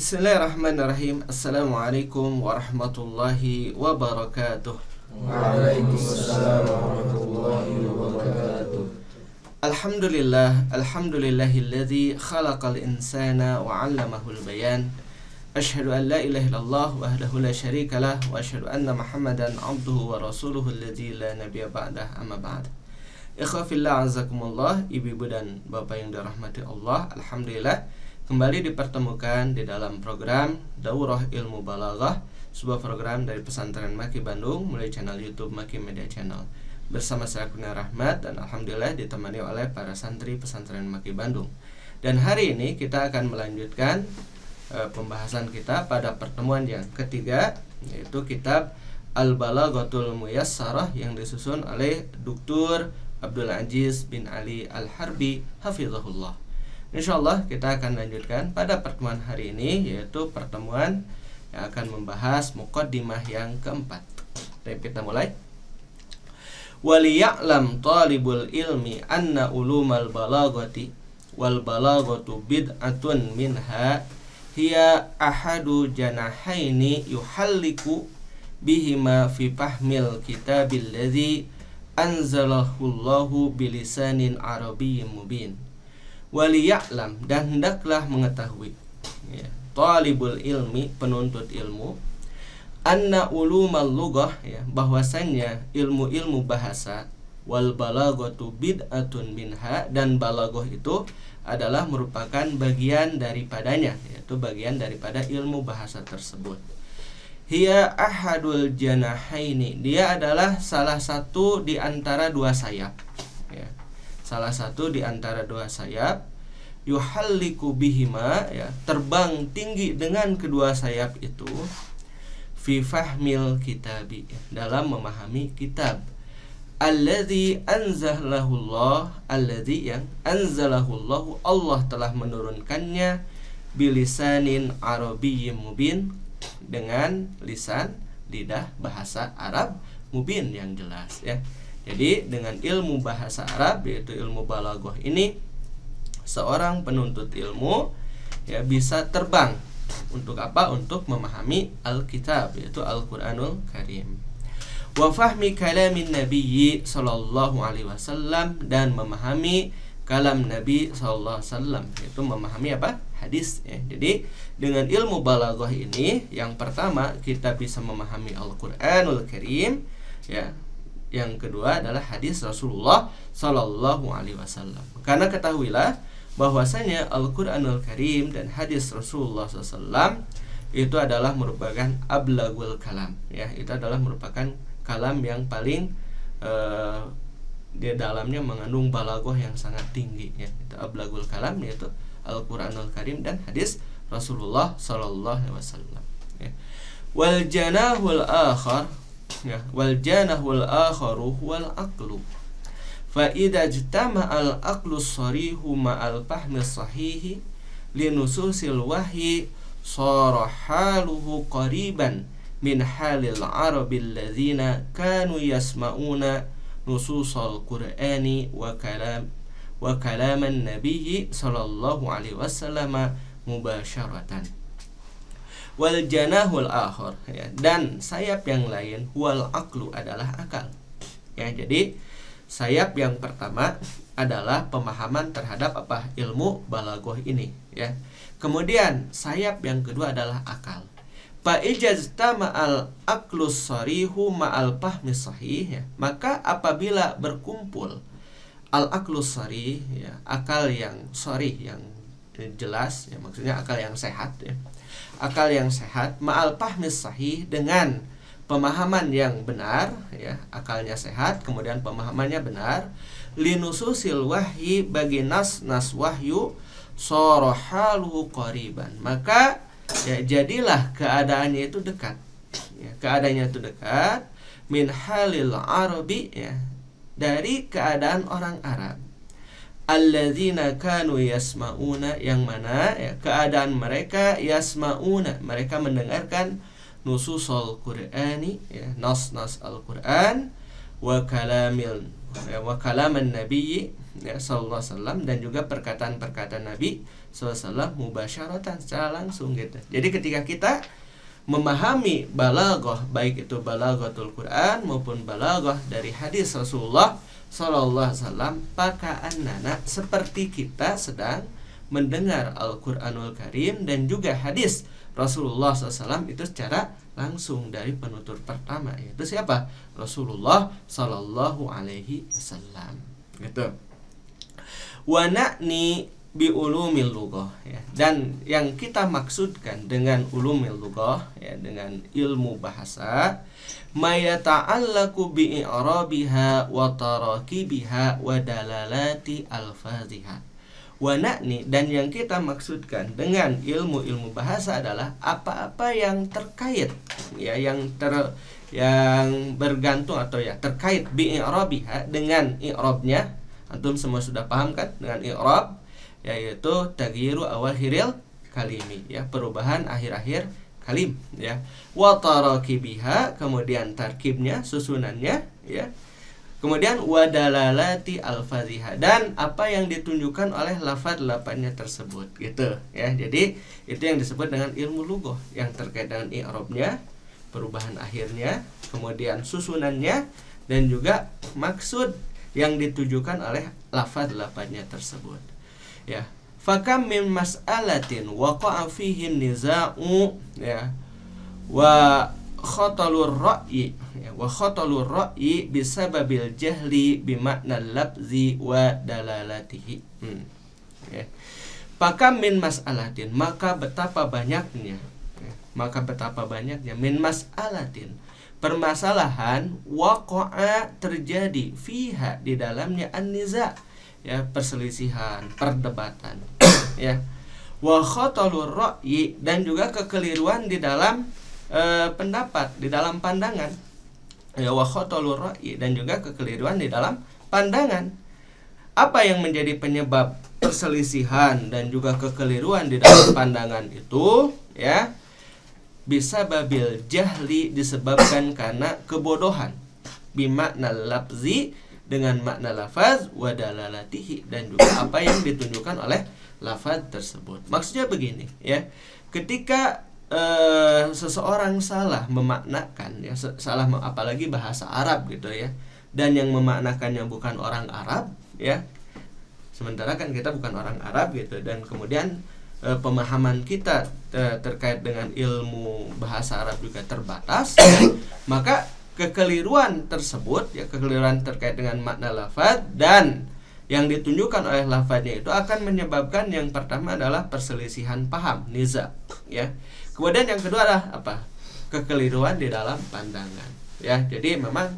Bismillahirrahmanirrahim. Assalamualaikum warahmatullahi wabarakatuh. Waalaikumsalam warahmatullahi wabarakatuh. Alhamdulillahilladzi khalaqal insana wa 'allamahul bayan. Asyhadu an la ilaha illallah wahdahu la syarikalah wa asyhadu anna Muhammadan 'abduhu wa rasuluhu alladzi la nabiyya ba'dah, amma ba'd. Ikhwah fillah, azakumullah, ibu-ibu dan bapak yang dirahmati Allah. Alhamdulillah kembali dipertemukan di dalam program Daurah Ilmu Balaghah, sebuah program dari Pesantren Maki Bandung melalui channel YouTube Maki Media Channel. Bersama saya Kurnia Rahmat dan alhamdulillah ditemani oleh para santri Pesantren Maki Bandung. Dan hari ini kita akan melanjutkan pembahasan kita pada pertemuan yang ketiga, yaitu kitab Al-Balaghatul Muyassarah yang disusun oleh Dr. Abdul Aziz bin Ali Al-Harbi hafizahullah. Insyaallah kita akan lanjutkan pada pertemuan hari ini, yaitu pertemuan yang akan membahas muqaddimah yang keempat. Baik, kita mulai. Waliya'lam talibul ilmi anna ulumal balaghati wal balaghatu bid'atun minha hiya ahadu janahaini yuhalliku bihima fi fahmil kitabil ladzi anzalahullahu bilisanin arabiyyin mubin. Waliya'lam, dan hendaklah mengetahui, ya, talibul ilmi, penuntut ilmu, anna ulumal lughah, ya, bahwasannya ilmu-ilmu bahasa, wal balaghatu bid'atun minha, dan balaghah itu adalah merupakan bagian daripadanya, yaitu bagian daripada ilmu bahasa tersebut. Hiya ahadul janahaini, dia adalah salah satu di antara dua sayap, ya. Salah satu di antara dua sayap, yuhalliku bihima, ya, terbang tinggi dengan kedua sayap itu, fi fahmil kitabi, dalam memahami kitab, alladzi anzalahullah, alladzi yang anzalahullahu, Allah telah menurunkannya, bilisanin arabiyyin mubin, dengan lisan, lidah bahasa Arab, mubin, yang jelas, ya. Jadi dengan ilmu bahasa Arab, yaitu ilmu balaghah ini, seorang penuntut ilmu, ya, bisa terbang untuk apa? Untuk memahami Alkitab, yaitu Al-Qur'anul Karim. Wa fahmi kalamin nabiyyi sallallahu alaihi wasallam, dan memahami kalam Nabi sallallahu alaihi wasallam, yaitu memahami apa? Hadis, ya. Jadi dengan ilmu balaghah ini, yang pertama kita bisa memahami Al-Qur'anul Karim, ya. Yang kedua adalah hadis Rasulullah sallallahu alaihi wasallam. Karena ketahuilah bahwasanya Al-Qur'anul Karim dan hadis Rasulullah SAW itu adalah merupakan ablagul kalam, ya. Itu adalah merupakan kalam yang paling di dalamnya mengandung balaghah yang sangat tinggi, ya. Itu ablagul kalam, yaitu Al-Qur'anul Karim dan hadis Rasulullah sallallahu alaihi wasallam, ya. Wal janahul akhar, ya, wal janahul akharu wal aqlu. Fa idza ijtama'a al aqlu sharihu ma'al fahmi sahihi linususil wahyi sara haluhu qariban min halil arabil ladzina kanu yasma'una nususal qur'ani wa kalaman nabiyyi sallallahu alaihi wasallam mubasyaratan. Wal janahul akhar, ya, dan sayap yang lain, wal aqlu, adalah akal, ya. Jadi sayap yang pertama adalah pemahaman terhadap apa? Ilmu balaghah ini, ya. Kemudian sayap yang kedua adalah akal. Fa ijaztama al aqlus sarihu ma'al fahmi sahih, ya, maka apabila berkumpul al aqlus sarih, ya, akal yang sharih, yang jelas, ya, maksudnya akal yang sehat, ya. Akal yang sehat ma'al fahmi sahih, dengan pemahaman yang benar, ya, akalnya sehat kemudian pemahamannya benar, linususil wahyi, bagi nas-nas wahyu, sarahaluhu qariban, maka, ya, jadilah keadaannya itu dekat, ya, keadaannya itu dekat, min halil arabi, ya, dari keadaan orang Arab, alladzina kanu yasma'una, yang mana, ya, keadaan mereka yasma'una, mereka mendengarkan nususul Qur'ani, ya, nas-nas Al-Qur'an, wa wa kalaman Nabi sallallahu alaihi wasallam, dan juga perkataan-perkataan Nabi sallallahu alaihi wasallam mubasyaratan, secara langsung gitu. Jadi ketika kita memahami balaghah, baik itu balaghatul Quran maupun balaghah dari hadis Rasulullah sallallahu alaihi wasallam, paka'annana, seperti kita sedang mendengar Al-Qur'anul Karim dan juga hadis Rasulullah SAW itu secara langsung dari penutur pertama, yaitu siapa? Rasulullah sallallahu alaihi wasallam gitu. Wa na'ni bi ulumil lughah, ya. Dan yang kita maksudkan dengan ulumil lughah, ya, dengan ilmu bahasa, ma yata'allaqu bi i'rabiha wa tarakibiha wa dalalati alfaziha. Wa na'ni, dan yang kita maksudkan dengan ilmu-ilmu bahasa adalah apa-apa yang terkait, ya, yang bergantung atau ya terkait bi i'rabiha, dengan i'rabnya. Antum semua sudah paham kan dengan i'rab, yaitu taghyiru awahiril kalimi, ya, perubahan akhir-akhir kalim, ya. Wa tarakibiha, kemudian tarkibnya, susunannya, ya. Kemudian wadalalati alfaziha, dan apa yang ditunjukkan oleh lafaz-lafaznya tersebut gitu, ya. Jadi itu yang disebut dengan ilmu lughah, yang terkait dengan i'rabnya, perubahan akhirnya, kemudian susunannya, dan juga maksud yang ditujukan oleh lafaz-lafaznya tersebut, ya. Fakam min mas'alatin waqa'a fihi niza'u, ya, wa khatalur ra'yi, ya, wa khatalur ra'yi bisababil jahli bimakna labzi wa dalalatihi. Ya. Fakam min mas'alatin, maka betapa banyaknya, ya, min mas'alatin, permasalahan, waqa'a, terjadi, fiha, di dalamnya, an-niza', ya, perselisihan, perdebatan, ya. Wa khatalur ra'yi, dan juga kekeliruan di dalam pendapat, di dalam pandangan, ya. Wa khatalur ra'yi, dan juga kekeliruan di dalam pandangan. Apa yang menjadi penyebab perselisihan dan juga kekeliruan di dalam pandangan itu, ya? Bisa babil jahli, disebabkan karena kebodohan, bimakna labzi, dengan makna lafaz, wa dalalatihi, dan juga apa yang ditunjukkan oleh lafaz tersebut. Maksudnya begini, ya, ketika seseorang salah memaknakan, ya, salah, apalagi bahasa Arab gitu, ya, dan yang memaknakannya bukan orang Arab, ya, sementara kan kita bukan orang Arab gitu, dan kemudian pemahaman kita terkait dengan ilmu bahasa Arab juga terbatas, ya, maka kekeliruan tersebut, ya, kekeliruan terkait dengan makna lafaz dan yang ditunjukkan oleh lafaznya itu akan menyebabkan, yang pertama adalah perselisihan paham, niza, ya. Kemudian yang kedua adalah apa? Kekeliruan di dalam pandangan, ya. Jadi memang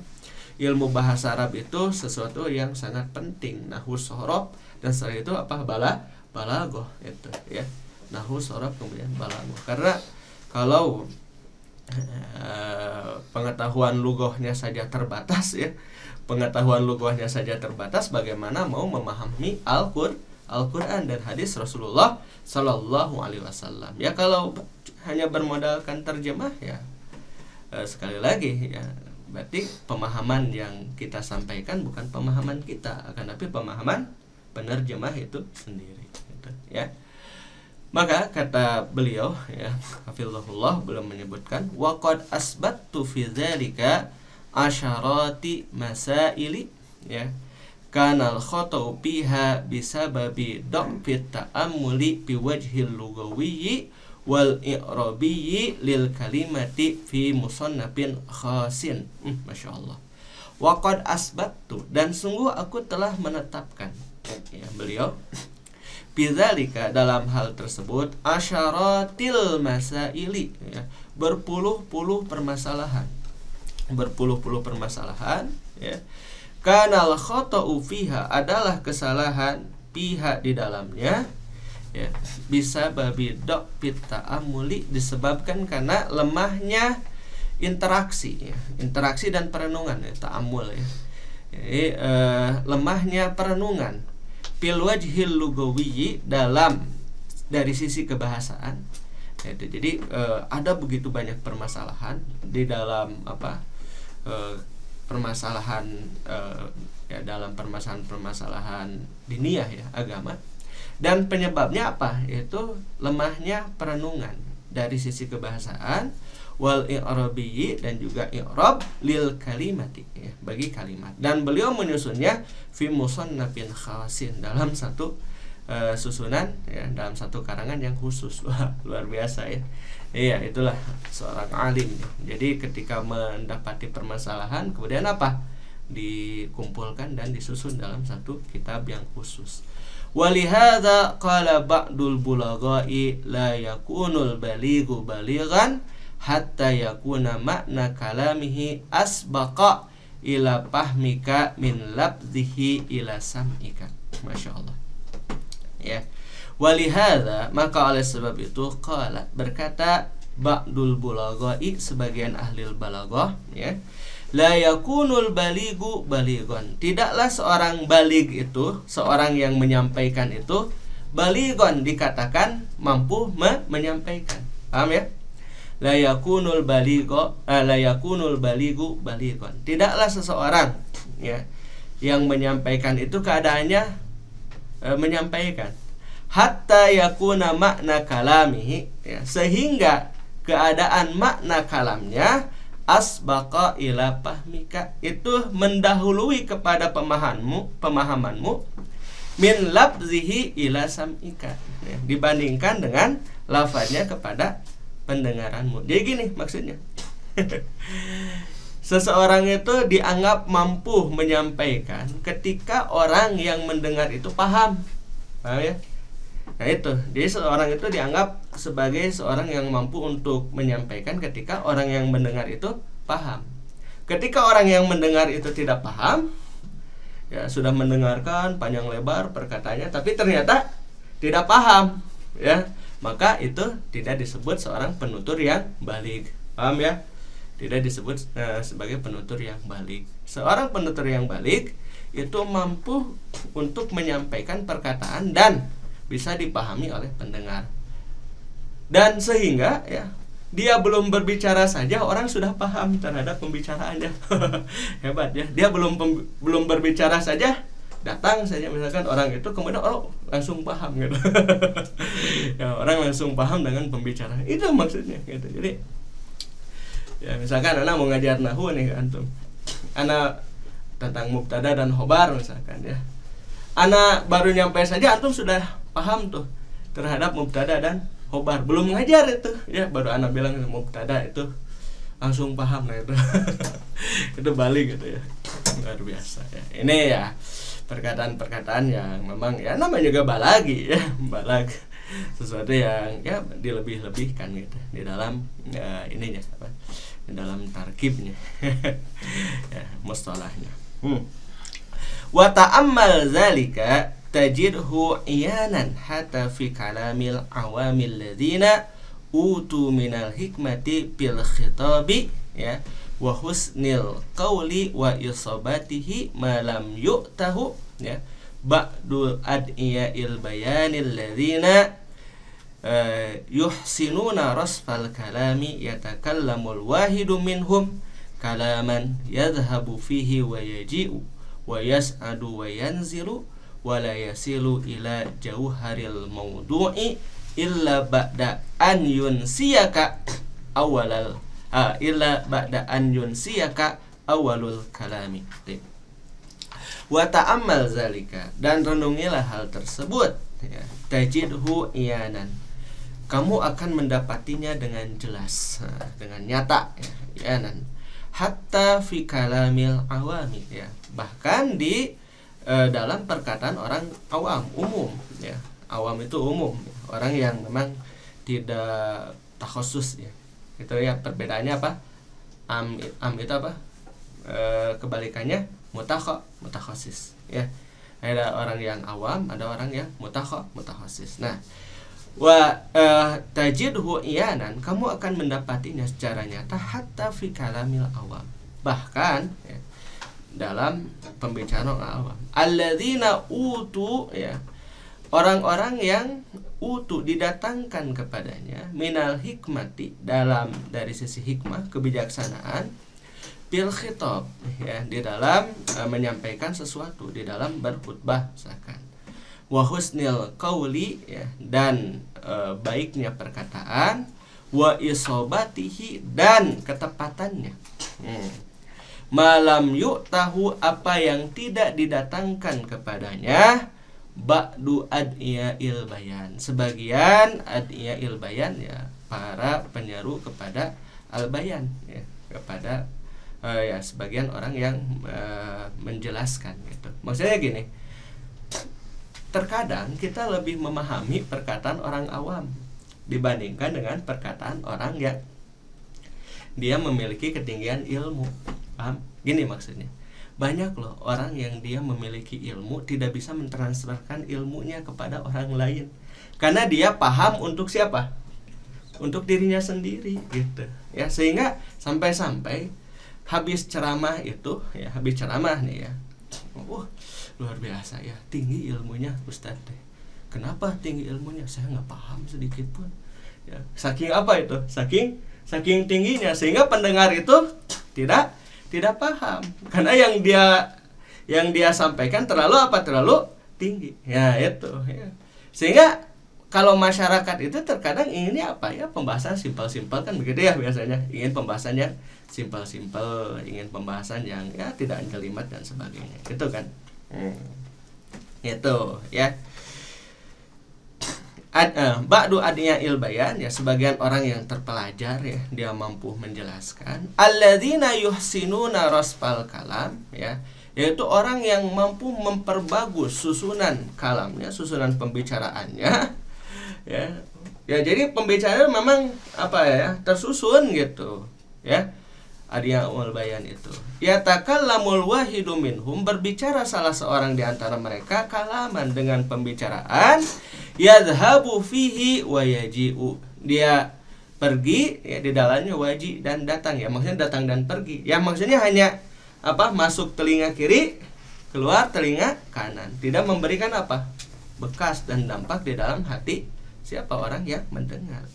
ilmu bahasa Arab itu sesuatu yang sangat penting, nahwu sorof, dan setelah itu apa? Balaghah itu, ya. Nahwu sorof kemudian balaghah. Karena kalau pengetahuan lughahnya saja terbatas, ya, pengetahuan lughahnya saja terbatas, bagaimana mau memahami Al-Quran dan hadis Rasulullah Sallallahu Alaihi Wasallam, ya. Kalau hanya bermodalkan terjemah, ya, sekali lagi, ya, berarti pemahaman yang kita sampaikan bukan pemahaman kita, akan tapi pemahaman penerjemah itu sendiri, gitu, ya. Maka kata beliau, ya, hafizahullah, belum menyebutkan wa qad asbattu fi dzalika asyarati masaili, ya, kanal khata'u biha bisababi dhafit ta'ammuli bi wajhil lughawiyyi wal i'rabiyyi lil kalimati fi musannafin khasin. Masyaallah. Wa qad asbattu, dan sungguh aku telah menetapkan, ya, beliau bidzalika, dalam hal tersebut, asyaratil masaili, ya, berpuluh-puluh permasalahan, ya. Kanal khata'u fiha, adalah kesalahan pihak di dalamnya, ya, bisa babi dhafit ta'ammuli, disebabkan karena lemahnya interaksi, ya, interaksi dan perenungan, ya, ta'ammul, ya. Jadi lemahnya perenungan fil wajhil lughawiyyi, dalam dari sisi kebahasaan, itu. Jadi ada begitu banyak permasalahan di dalam apa, permasalahan ya dalam permasalahan-permasalahan diniyah ya agama. Dan penyebabnya apa? Yaitu lemahnya perenungan dari sisi kebahasaan wal i'rabiyyi, dan juga i'rab lil kalimati ya, bagi kalimat. Dan beliau menyusunnya fi musannafin khasin, dalam satu susunan ya, dalam satu karangan yang khusus. Wah, luar biasa ya. Iya, itulah seorang alim ya. Jadi ketika mendapati permasalahan, kemudian apa? Dikumpulkan dan disusun dalam satu kitab yang khusus. Walihada qala ba'dul bulaghai la yakunul balighu balighan hatta yakuna makna kalamihi asbaqa ila fahmika min labdhihi ila sam'ika. Masya Allah ya. Walihada, maka oleh sebab itu qala, berkata ba'dul bulaghai, sebagian ahli balaghah ya, la yakunul balighu balighan, tidaklah seorang balig itu, seorang yang menyampaikan itu, balighan dikatakan mampu menyampaikan. Paham ya? La yakunul balighu balighan, tidaklah seseorang ya yang menyampaikan itu keadaannya menyampaikan, hatta yakuna makna kalamihi ya, sehingga keadaan makna kalamnya asbaqa ila fahmika, itu mendahului kepada pemahamanmu min labzihi ila sam'ika ya, dibandingkan dengan lafaznya kepada pendengaranmu. Jadi gini maksudnya. Seseorang itu dianggap mampu menyampaikan ketika orang yang mendengar itu paham. Paham ya? Nah itu, jadi seorang itu dianggap sebagai seorang yang mampu untuk menyampaikan ketika orang yang mendengar itu paham. Ketika orang yang mendengar itu tidak paham, ya sudah mendengarkan panjang lebar perkataannya, tapi ternyata tidak paham, ya maka itu tidak disebut seorang penutur yang baligh. Paham ya? Tidak disebut sebagai penutur yang baligh. Seorang penutur yang baligh itu mampu untuk menyampaikan perkataan dan bisa dipahami oleh pendengar. Dan sehingga ya dia belum berbicara saja orang sudah paham terhadap pembicaraannya. Hebat ya. Dia belum berbicara saja, datang saja misalkan orang itu, kemudian langsung paham gitu. Ya, orang langsung paham dengan pembicaraan. Itu maksudnya gitu. Jadi ya misalkan anak mau ngajar nahwu nih antum. Anak tentang mubtada dan khobar misalkan ya. Anak baru nyampe saja antum sudah paham tuh terhadap mubtada dan khobar. Belum ngajar itu ya, baru anak bilang mubtada itu langsung paham. Nah itu itu balik gitu ya. Luar biasa ya. Ini ya perkataan-perkataan yang memang ya namanya juga balagi ya, balag, sesuatu yang ya dilebih-lebihkan gitu di dalam ininya apa, di dalam tarkibnya. Ya, mustalahnya. Wa ta'ammal zalika tajidhu iyanan hatta fi kalamil awamil ladzina utu minal hikmati bil khitabi ya wa husnil qawli wa isabatihi ma lam yu'tahu ya ba'dul ad'iya'il bayanil ladzina yuhsinuna rasfal kalami yatakallamul wahidu minhum kalaman yadhhabu fihi wa yaji'u wa yas'adu wa yanzilu wa la yasilu ila jauharil mawdu'i illa ba'da an yunsiyaka awalal illa ba'da an yunsiyaka awalul kalami. Wa ta'ammal zalika, dan renungilah hal tersebut ya. Tajidhu iyanan, kamu akan mendapatinya dengan jelas, dengan nyata ya, iyanan. Hatta fi kalamil awami ya, bahkan di dalam perkataan orang awam, umum ya. Awam itu umum, orang yang memang tidak takhusus ya. Itu ya perbedaannya apa? Am itu apa? Kebalikannya mutakhasis ya. Ada orang yang awam, ada orang yang mutakhasis. Nah, wa tajidhu iyanan, kamu akan mendapatinya secara nyata hatta fi kalamil awam, bahkan ya, dalam pembicaraan awam. Alladzina utu ya, orang-orang yang utu didatangkan kepadanya minal hikmati, dari sisi hikmah kebijaksanaan, fil khitab, ya, di dalam menyampaikan sesuatu, di dalam berkhutbah misalkan. Wa husnil qauli, ya, dan baiknya perkataan, wa isobatihi, dan ketepatannya. Malam yuk tahu, apa yang tidak didatangkan kepadanya, ba'du ad'iya'il bayan, sebagian ad'iya'il bayan, ya, para penyeru kepada al-bayan, ya, kepada ya sebagian orang yang menjelaskan gitu. Maksudnya gini, terkadang kita lebih memahami perkataan orang awam dibandingkan dengan perkataan orang yang dia memiliki ketinggian ilmu. Paham? Gini maksudnya, banyak loh orang yang dia memiliki ilmu tidak bisa mentransferkan ilmunya kepada orang lain karena dia paham untuk siapa? Untuk dirinya sendiri gitu. Ya, sehingga sampai-sampai habis ceramah itu, ya, habis ceramah nih ya, luar biasa ya, tinggi ilmunya Ustadz deh. Kenapa tinggi ilmunya? Saya nggak paham sedikit pun. Ya, saking apa itu? Saking tingginya sehingga pendengar itu tidak paham karena yang dia sampaikan terlalu tinggi. Ya itu. Ya. Sehingga kalau masyarakat itu terkadang inginnya apa ya, pembahasan simpel-simpel kan begitu ya biasanya, ingin pembahasan yang simpel-simpel, ingin pembahasan yang ya tidak jelimet dan sebagainya, gitu kan. Itu ya. Ba'du ad'iya'il bayan, ya, sebagian orang yang terpelajar, ya, dia mampu menjelaskan. Alladzina yuhsinuna rasfal kalam, ya, yaitu orang yang mampu memperbagus susunan kalamnya, susunan pembicaraannya. Ya, jadi pembicaraan memang apa ya, tersusun gitu, ya. Ad'iya'ul bayan itu. Ya takallamul wahidu minhum, berbicara salah seorang di antara mereka kalaman dengan pembicaraan, yadhhabu fihi wa yaji'u, dia pergi, ya, di dalamnya waji dan datang, ya, maksudnya datang dan pergi. Ya maksudnya hanya apa, masuk telinga kiri, keluar telinga kanan, tidak memberikan apa, bekas dan dampak di dalam hati siapa orang yang mendengar.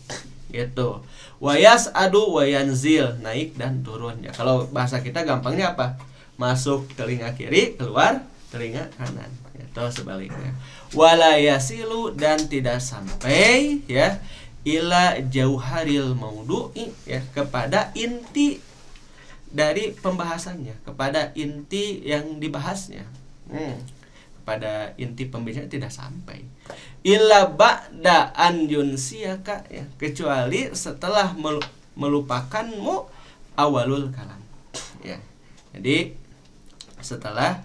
Gitu. Wayas adu wayanzil, naik dan turun, ya. Kalau bahasa kita gampangnya apa? Masuk telinga kiri, keluar telinga kanan. Itu sebaliknya. Wala yasilu, dan tidak sampai, ya, ila jauharil maudu'i, ya, kepada inti dari pembahasannya, kepada inti yang dibahasnya. Pada inti pembicaraan tidak sampai. Illa ba'da an yunsiyaka, ya, kecuali setelah melupakanmu awalul kalam, ya. Jadi setelah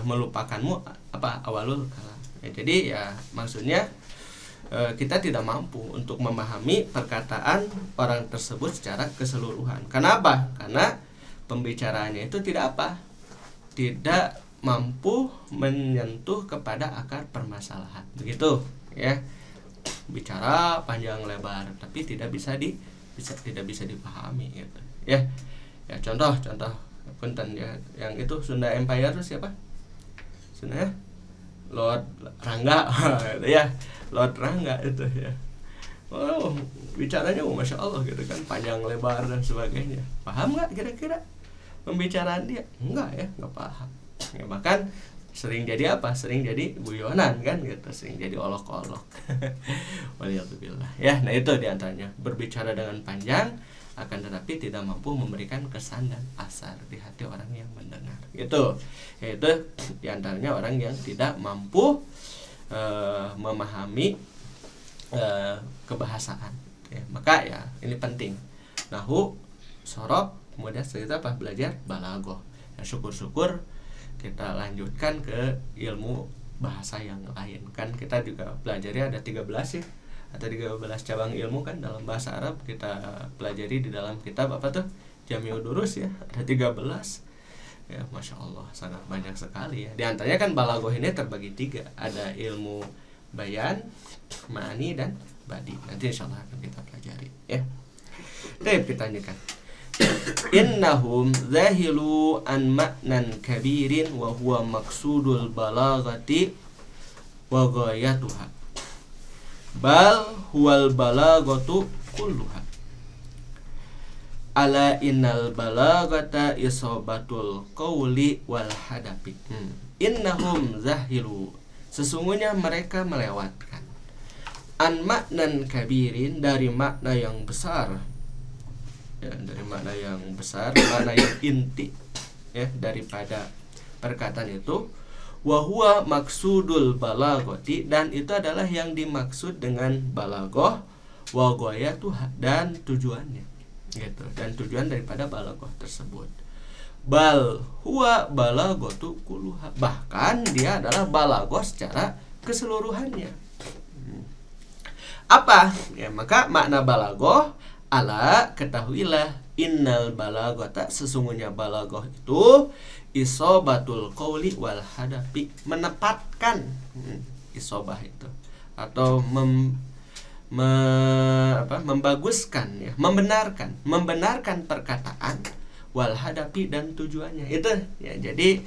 melupakanmu apa, awalul kalam, ya. Jadi ya maksudnya kita tidak mampu untuk memahami perkataan orang tersebut secara keseluruhan. Kenapa? Karena pembicaraannya itu tidak apa, tidak mampu menyentuh kepada akar permasalahan, begitu, ya. Bicara panjang lebar tapi tidak bisa dipahami, gitu, ya. Ya contoh punten, ya, yang itu Sunda Empire itu siapa? Sunda, Lord Rangga. Ya, Lord Rangga itu, ya. Oh, bicaranya masya Allah gitu kan, panjang lebar dan sebagainya. Paham nggak kira-kira pembicaraan dia? Enggak, ya, nggak paham. Ya, bahkan sering jadi apa? Sering jadi guyonan kan gitu, sering jadi olok-olok. Waliyatubillah. Ya, nah itu diantaranya, berbicara dengan panjang akan tetapi tidak mampu memberikan kesan dan asar di hati orang yang mendengar. Gitu. Yaitu diantaranya orang yang tidak mampu memahami kebahasaan. Ya, maka ya ini penting. Nahu, sorof, kemudian setelah apa? Belajar balaghah. Ya, syukur-syukur kita lanjutkan ke ilmu bahasa yang lain. Kan kita juga pelajari ada 13 ya, atau 13 cabang ilmu kan dalam bahasa Arab kita pelajari di dalam kitab apa tuh, Jami'ud Durus, ya, ada 13. Ya, masya Allah, sangat banyak sekali, ya. Di antaranya kan balaghah ini terbagi 3, ada ilmu bayan, ma'ani, dan badi. Nanti insyaallah akan kita pelajari, ya. Baik, kita lanjutkan. Innahum zahilu an ma'nan kabirin wa huwa maqsudul balaghati wa ghayatuha, bal huwal balaghatu kulluha. ala innal balagata isobatul qawli wal hadapi. Innahum zahilu, sesungguhnya mereka melewatkan an maknan kabirin, dari makna yang besar, ya, dari makna yang besar, makna yang inti, ya, daripada perkataan itu. Wa huwa maksudul balagoti, dan itu adalah yang dimaksud dengan balagoh, wa ghayatuh, dan tujuannya, gitu, dan tujuan daripada balagoh tersebut. Bal huwa balagotu kulluha, bahkan dia adalah balagoh secara keseluruhannya. Apa? Ya, maka makna balagoh, ala, ketahuilah, innal balagota, sesungguhnya balagoh itu isobatul qawli wal hadapi, menepatkan, isobah itu, atau membaguskan, ya, membenarkan perkataan, wal hadapi, dan tujuannya itu, ya. Jadi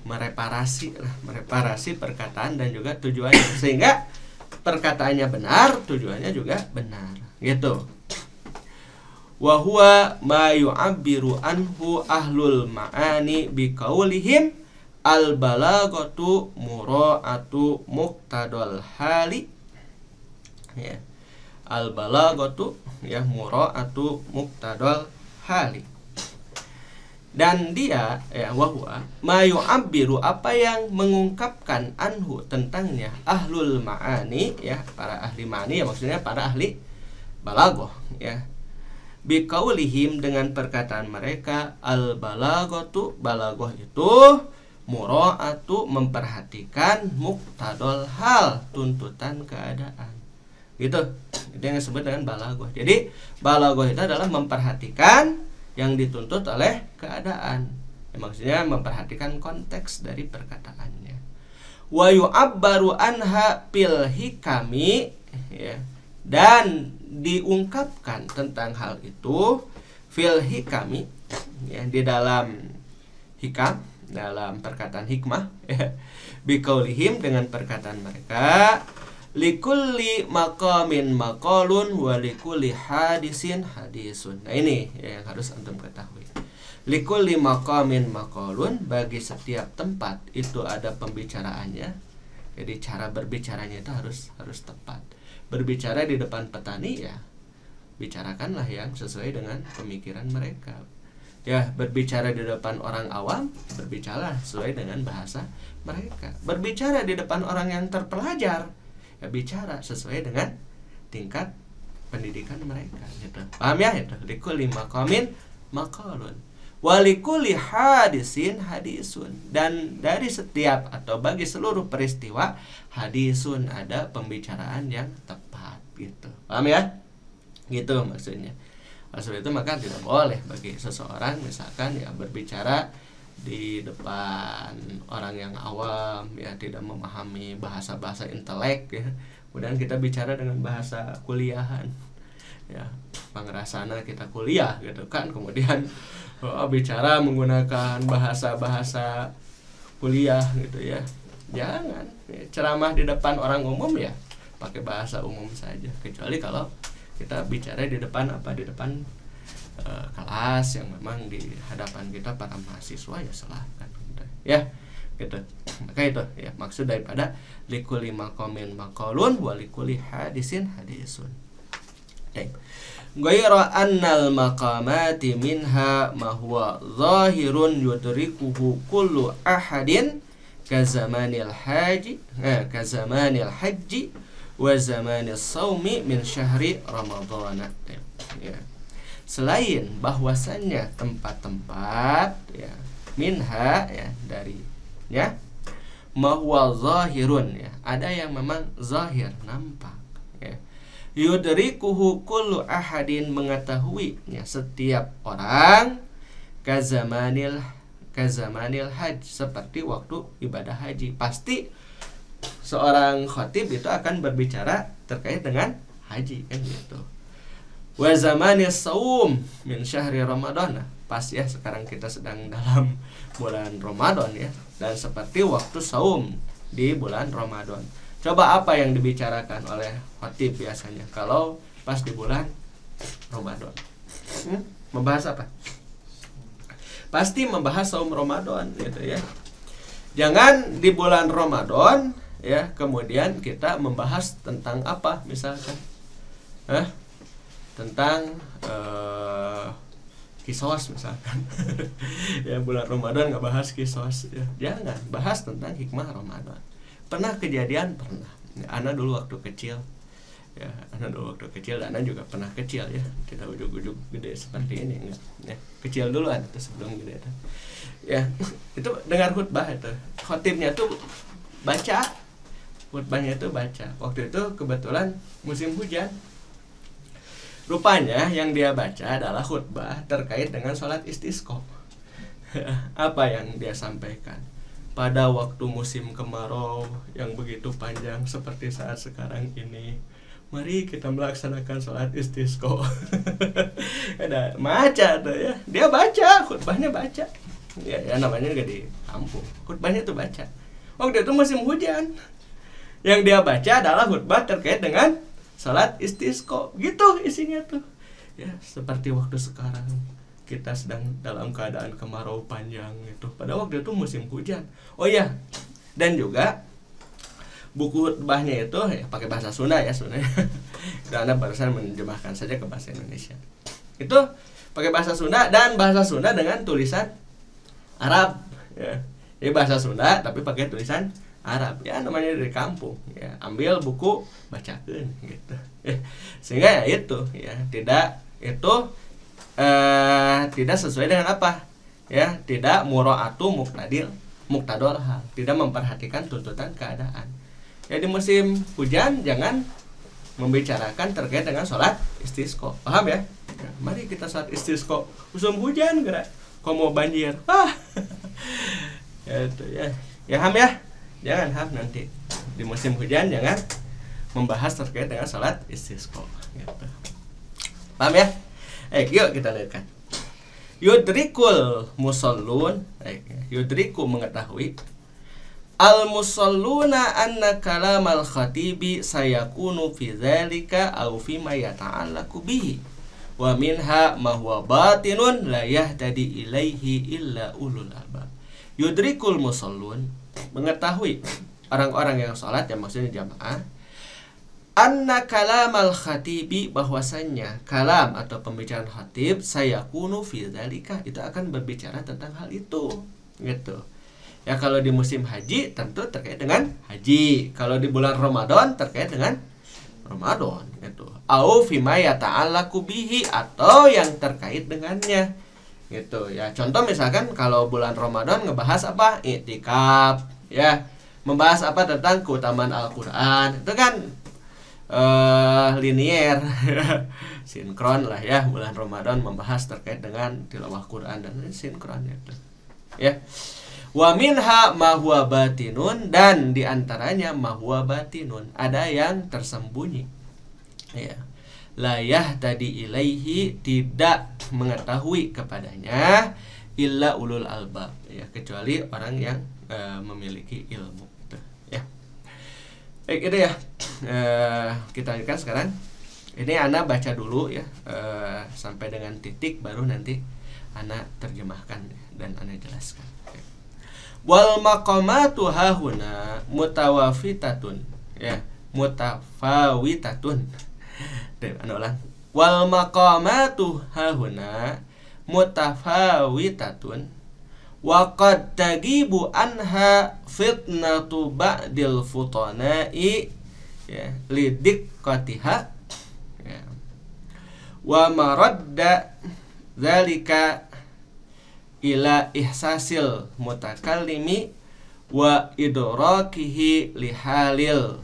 mereparasi perkataan dan juga tujuannya, sehingga perkataannya benar, tujuannya juga benar, gitu. Wa huwa ma yu'abbiru anhu ahlul ma'ani biqaulihim al balagatu mura'atu muqtadal hali, ya. Al balagatu, ya, mura'atu muqtadal hali. Dan dia, ya, wahwa ma yu'abbiru, apa yang mengungkapkan, anhu, tentangnya, ahlul ma'ani, ya, para ahli ma'ani, ya, maksudnya para ahli balagoh, ya, biqaulihim, dengan perkataan mereka, al balagatu, balagoh itu, mura'atu, memperhatikan, muqtadal hal, tuntutan keadaan, gitu. Itu yang disebut dengan balagoh. Jadi balagoh itu adalah memperhatikan yang dituntut oleh keadaan, ya, maksudnya memperhatikan konteks dari perkataannya. Wa yu'abbaru anha fil hikami, ya, dan diungkapkan tentang hal itu fil hikami, ya, di dalam hikam, dalam perkataan hikmah, ya, biqaulihim, dengan perkataan mereka, likulli maqamin maqalun wa likulli hadisin hadisun. Nah, ini, ya, yang harus antum ketahui. Likulli maqamin maqalun, bagi setiap tempat itu ada pembicaraannya. Jadi cara berbicaranya itu harus tepat. Berbicara di depan petani, ya, bicarakanlah yang sesuai dengan pemikiran mereka. Ya, berbicara di depan orang awam, berbicara sesuai dengan bahasa mereka. Berbicara di depan orang yang terpelajar, ya, bicara sesuai dengan tingkat pendidikan mereka, gitu. Paham, ya? Itu likulli maqamin maqalun wa likulli hadisin hadisun, dan dari setiap atau bagi seluruh peristiwa hadisun, ada pembicaraan yang tepat, gitu. Paham, ya? Gitu maksudnya. Maksud itu, maka tidak boleh bagi seseorang misalkan, ya, berbicara di depan orang yang awam, ya, tidak memahami bahasa-bahasa intelek, ya, kemudian kita bicara dengan bahasa kuliahan, ya, pangrasana kita kuliah, gitu kan, kemudian bicara menggunakan bahasa-bahasa kuliah, gitu, ya. Jangan, ya, ceramah di depan orang umum, ya, pakai bahasa umum saja, kecuali kalau kita bicara di depan kelas yang memang di hadapan kita para mahasiswa, ya silahkan, ya, gitu. Maka itu, ya, maksud daripada likulli maqamin maqalun wa likulli hadisin hadisun. Ghayra annal maqamati minha ma huwa zahirun yudrikuhu kullu ahadin kazamanil haji wa zamanil saumi min syahri ramadhana, ya. Selain bahwasannya tempat-tempat, ya, minha, ya, darinya, mahwa zahirun, ya, ada yang memang zahir, nampak, ya. Yudrikuhu kullu ahadin, mengetahuinya setiap orang, kazamanil haji, seperti waktu ibadah haji. Pasti seorang khatib itu akan berbicara terkait dengan haji, kan, gitu. Wa zamanis saum min syahri Ramadan, pas, ya, sekarang kita sedang dalam bulan Ramadan, ya, dan seperti waktu saum di bulan Ramadan. Coba apa yang dibicarakan oleh khatib biasanya kalau pas di bulan Ramadan? Membahas apa? Pasti membahas saum Ramadan gitu ya. Jangan di bulan Ramadan ya kemudian kita membahas tentang apa misalkan tentang kisos misalkan. Ya bulan Ramadan nggak bahas kisos ya. Jangan bahas tentang hikmah Ramadan. Pernah kejadian? Pernah. Ana dulu waktu kecil ya, Ana dulu waktu kecil, Ana juga pernah kecil ya, tidak ujug-ujug gede seperti ini enggak ya, kecil dulu Ana tuh sebelum gede ya. Itu dengar khutbah itu, khotibnya tuh baca, khutbahnya tuh baca. Waktu itu kebetulan musim hujan. Rupanya yang dia baca adalah khutbah terkait dengan sholat istisqa. Apa yang dia sampaikan? Pada waktu musim kemarau yang begitu panjang seperti saat sekarang ini, mari kita melaksanakan sholat istisqa. Ada baca tuh ya, dia baca, khutbahnya baca. Ya namanya juga di kampung, khutbahnya tuh baca. Waktu itu musim hujan. Yang dia baca adalah khutbah terkait dengan sholat istisqa. Gitu isinya tuh. Ya seperti waktu sekarang kita sedang dalam keadaan kemarau panjang gitu. Pada waktu itu musim hujan. Oh iya, dan juga buku khutbahnya itu ya pakai bahasa Sunda ya sebenarnya. Karena barusan menerjemahkan saja ke bahasa Indonesia. Itu pakai bahasa Sunda dan bahasa Sunda dengan tulisan Arab ya. Jadi bahasa Sunda tapi pakai tulisan Arab. Ya namanya dari kampung ya. Ambil buku bacakeun gitu. Sehingga ya itu ya, tidak itu tidak sesuai dengan apa? Ya, tidak muraatu muqtadil hal, tidak memperhatikan tuntutan keadaan. Ya di musim hujan jangan membicarakan terkait dengan sholat istisqa. Paham ya? Ya mari kita sholat istisqa. Musim hujan gerak, kok mau banjir. Ya itu ya. Ya ham ya. Jangan ham nanti. Di musim hujan jangan membahas terkait dengan sholat istisqa gitu. Paham ya? Yuk kita lihatkan. Yudrikul musallun, yudriku mengetahui al-musalluna anna kalamal khatibi sayakunu fi dzalika aw fi ma yata'allaqu bihi wa minha ma huwa batinun la yahtadi ilaihi illa ulul albab. Yudrikul musallun, mengetahui orang-orang yang salat, yang maksudnya jamaah, anna kalamal khatibi, bahwasannya kalam atau pembicaraan khatib sayakunu fi dzalika, itu akan berbicara tentang hal itu gitu. Ya kalau di musim haji tentu terkait dengan haji, kalau di bulan Ramadan terkait dengan Ramadan gitu. Au fima yata'allaqu bihi, atau yang terkait dengannya gitu. Ya contoh misalkan kalau bulan Ramadan ngebahas apa? I'tikaf ya, membahas apa tentang keutamaan Al-Qur'an. Itu kan linier sinkron lah ya. Bulan Ramadan membahas terkait dengan tilawah Quran dan sinkron gitu. Ya. Wa minha ma huwa batinun, dan diantaranya ma huwa batinun, ada yang tersembunyi. Ya. La yahtadi ilaihi, tidak mengetahui kepadanya illa ulul albab ya, kecuali orang yang memiliki ilmu gitu, ya. Baik itu ya. Kita lanjutkan sekarang. Ini Ana baca dulu ya, sampai dengan titik, baru nanti Ana terjemahkan dan Ana jelaskan. Wal maqamatu hahuna mutawafitatun ya, mutafawitatun. Ana ulang. Wal maqamatu hahuna mutafawitatun wa qad tagibu anha fitnatu ba'dil futana'i ya, lidiqqatiha ya, wa maradda dzalika ila ihsasil mutakallimi wa idrakihi lihalil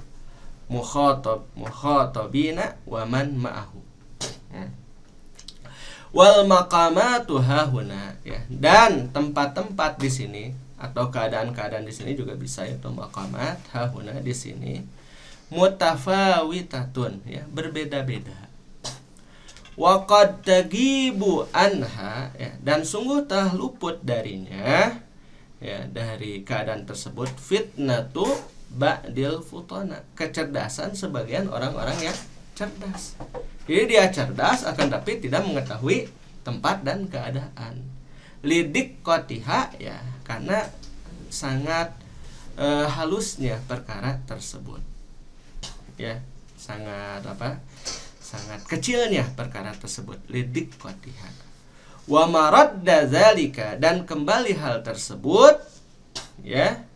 mukhatabina wa man ma'ahu. Wal maqamatu hahuna ya, dan tempat-tempat di sini atau keadaan-keadaan di sini juga bisa, yaitu maqamat hahuna di sini mutafawitatun ya, berbeda-beda. Wa qad tagibu anha ya, dan sungguh telah luput darinya ya, dari keadaan tersebut, fitnatu ba'dil futana, kecerdasan sebagian orang-orang yang cerdas. Jadi dia cerdas akan tapi tidak mengetahui tempat dan keadaan. Lidik kotiha ya, karena sangat halusnya perkara tersebut. Ya, sangat sangat kecilnya perkara tersebut. Lidik kotiha. Wa maradda zalika, dan kembali hal tersebut ya